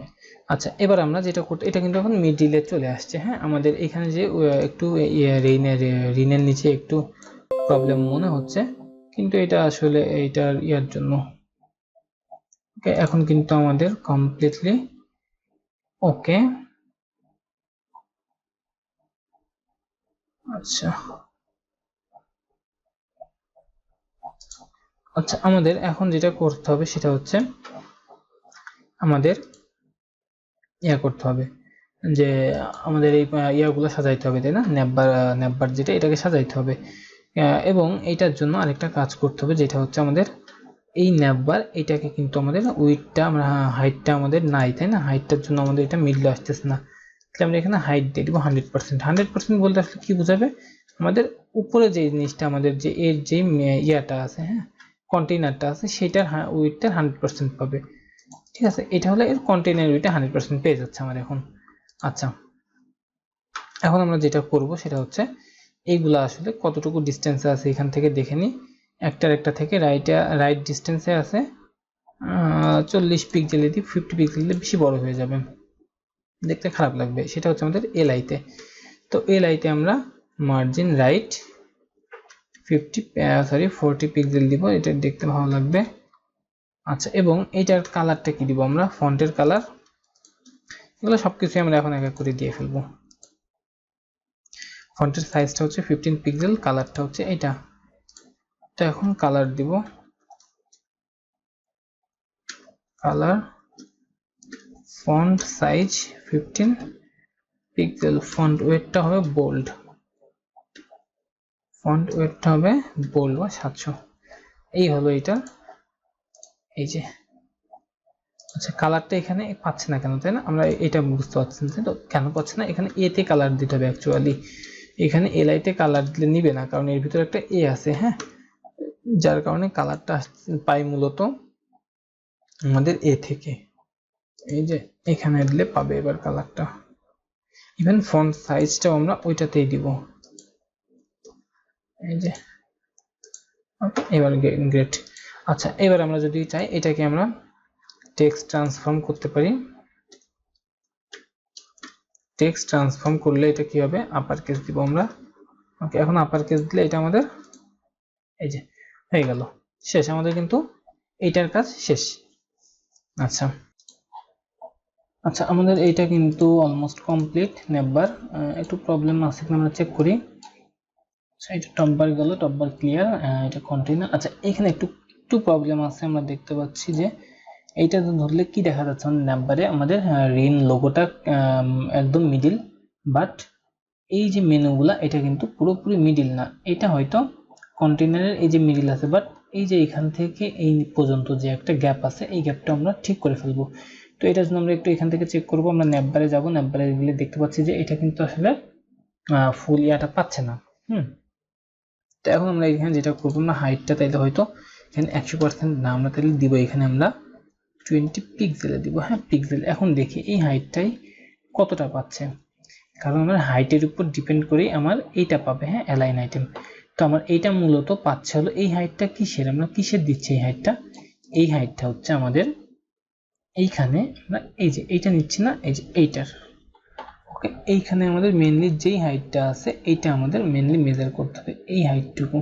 আচ্ছা, এবার আমরা যেটা করতে, এটা কিন্তু এখন মিডিলে চলে আসছে। হ্যাঁ, আমাদের এখানে যে একটু রিনের নিচে একটু প্রবলেম মনে হচ্ছে, কিন্তু এটা আসলে এইটার জন্য। ওকে, এখন কিন্তু আমাদের কমপ্লিটলি ওকে। আচ্ছা আচ্ছা, আমাদের এখন যেটা করতে হবে সেটা হচ্ছে আমাদের করতে হবে যে আমাদের এই ইয়াগুলো সাজাইতে হবে, তাই না? ন্যাববার যেটা, এটাকে সাজাইতে হবে। এবং এইটার জন্য আরেকটা কাজ করতে হবে, যেটা হচ্ছে আমাদের এই ন্যাববার, এটাকে কিন্তু আমাদের উইডটা, আমরা হাইটটা আমাদের নাই, তাই না? হাইটটার জন্য আমাদের এটা মিডলে আসতেছে না, তাহলে আমরা এখানে হাইট দিয়ে দিব 100%। 100% বলতে আসলে কি বোঝাবে, আমাদের উপরে যে জিনিসটা, আমাদের যে এর যে ইয়াটা আছে, হ্যাঁ, কন্টেইনারটা আছে, সেটার উইডটা 100% পাবে। ঠিক আছে, এটা হলো এর কন্টেইনার উইডটা 100% পেয়ে যাচ্ছে আমার এখন। আচ্ছা, এখন আমরা যেটা করব সেটা হচ্ছে এইগুলা আসলে কতটুকু ডিস্টেন্সে আছে এখান থেকে দেখে নিই। একটা থেকে রাইট ডিস্টেন্সে আছে 40 পিক্সেল, দিয়ে 50 পিক্সেল দিয়ে বেশি বড় হয়ে যাবে, দেখতে খারাপ লাগবে। সেটা হচ্ছে আমাদের এলআইতে। তো এলআইতে আমরা মার্জিন রাইট 40 পিক্সেল দিব, এটা দেখতে ভালো লাগবে। আচ্ছা, এবং এইটার কালারটা কি দিব আমরা, ফন্টের কালার, এগুলো সবকিছু আমরা এখন এক এক করে দিয়ে ফেলবো। ফন্টের সাইজটা হচ্ছে 15 পিক্সেল, কালারটা হচ্ছে এটা। তো এখন কালার দিব, colour font size 15 pixel, font ওয়েটটা হবে বোল্ড, ফন্ট ওয়েটটা হবে বোল্ড বা 700। এই হলো এটা, এই যে। আচ্ছা, কালারটা এখানে পাচ্ছে না কেন, তাই না? আমরা এটা বুঝতে পারছি না, তো কেন পাচ্ছে না, এখানে এতে কালার দিতে হবে অ্যাকচুয়ালি। এখানে এলআইতে কালার দিলে নিবে না, কারণ এর ভিতরে একটা এ আছে। হ্যাঁ, যার কারণে কালারটা পাই মূলত আমাদের এ থেকে। এই যে এখানে দিলে পাবে এবার কালারটা। ইভেন ফন্ট সাইজটাও আমরা ওইটাতেই দিব, এই যে। এবার গ্রেট। আচ্ছা, এবার আমরা যদি চাই এটাকে আমরা টেক্সট ট্রান্সফর্ম করতে পারি। টেক্সট ট্রান্সফর্ম করলে এটা কি হবে, আপার কেস দিব আমরা। ওকে, এখন আপার কেস দিলে এটা আমাদের এই যে হয়ে গেল, শেষ আমাদের কিন্তু এইটার কাজ শেষ। আচ্ছা আচ্ছা, আমাদের এইটা কিন্তু অলমোস্ট কমপ্লিট। নেবার একটু প্রবলেম আছে কিনা আমরা চেক করি। আচ্ছা, এটা টপ বার গেল, টপ বার ক্লিয়ার, এটা কন্টেইনার। আচ্ছা, এখানে একটু একটু প্রবলেম আছে, আমরা দেখতে পাচ্ছি যে এইটা ধরলে কি দেখা যাচ্ছে নাম্বারে আমাদের রিন লোগোটা একদম মিডিল, বাট এই যে মেনুগুলা এটা কিন্তু পুরোপুরি মিডিল না, এটা হয়তো কন্টেইনারের এই যে মিডিল আছে, বাট এই যে এখান থেকে এই পর্যন্ত যে একটা গ্যাপ আছে এই গ্যাপটা আমরা ঠিক করে ফেলবো। তো এটার জন্য আমরা একটু এখান থেকে চেক করব, আমরা ন্যাববারে যাব, ন্যাববারে গেলে দেখতে পাচ্ছি যে এটা কিন্তু আসলে ফুল ইয়াটা পাচ্ছে না। তো এখন আমরা এখানে যেটা করবো, আমরা হাইটটা তাইলে হয়তো এখানে 100% না, আমরা তাহলে দিব এখানে আমরা 20 পিক্সেলে দিব। হ্যাঁ, পিক্সেল। এখন দেখি এই হাইটটাই কতটা পাচ্ছে, কারণ আমার হাইটের উপর ডিপেন্ড করেই আমার এইটা পাবে। হ্যাঁ, অ্যালাইন আইটেম। তো আমার এইটা মূলত পাচ্ছে হলো এই হাইটটা কিসের, আমরা কিসের দিচ্ছি এই হাইটটা, এই হাইটটা হচ্ছে আমাদের এইখানে আমরা এই যে এইটা নিচ্ছি না, এই যে এইটার। ওকে, এইখানে আমাদের মেনলি যেই হাইটটা আছে এইটা আমাদের মেনলি মেজার করতে হবে, এই হাইটটুকু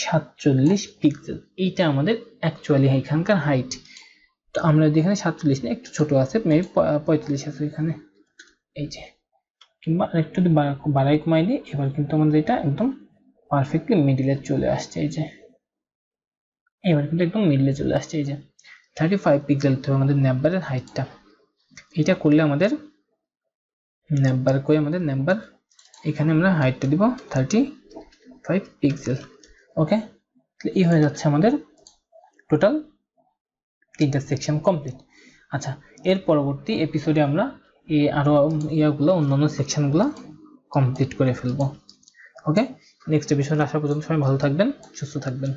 47 পিক্সেল, এইটা আমাদের অ্যাকচুয়ালি এখানকার হাইট। তো আমরা এখানে 47 না, একটু ছোট আছে, মেবি 45 আছে এখানে, এই যে, কিংবা আরেকটু বাড়াই কমাই দিই, এবার কিন্তু আমাদের এটা একদম পারফেক্টলি মিডিলে চলে আসছে। এই যে এবার কিন্তু একদম মিডিলে চলে আসছে। এই যে 35 পিক্সেল তো আমাদের ন্যাববারের হাইটটা, এটা করলে আমাদের ন্যাববার করে আমাদের ন্যাববার এখানে আমরা হাইটটা দিব 35 পিক্সেল। ওকে, এই হয়ে যাচ্ছে আমাদের টোটাল 3টা সেকশন কমপ্লিট। আচ্ছা, এর পরবর্তী এপিসোডে আমরা এই আরো ইয়াগুলো অন্যান্য সেকশনগুলো কমপ্লিট করে ফেলবো। ওকে, নেক্সট এপিসোডে আসা পর্যন্ত সবাই ভালো থাকবেন, সুস্থ থাকবেন।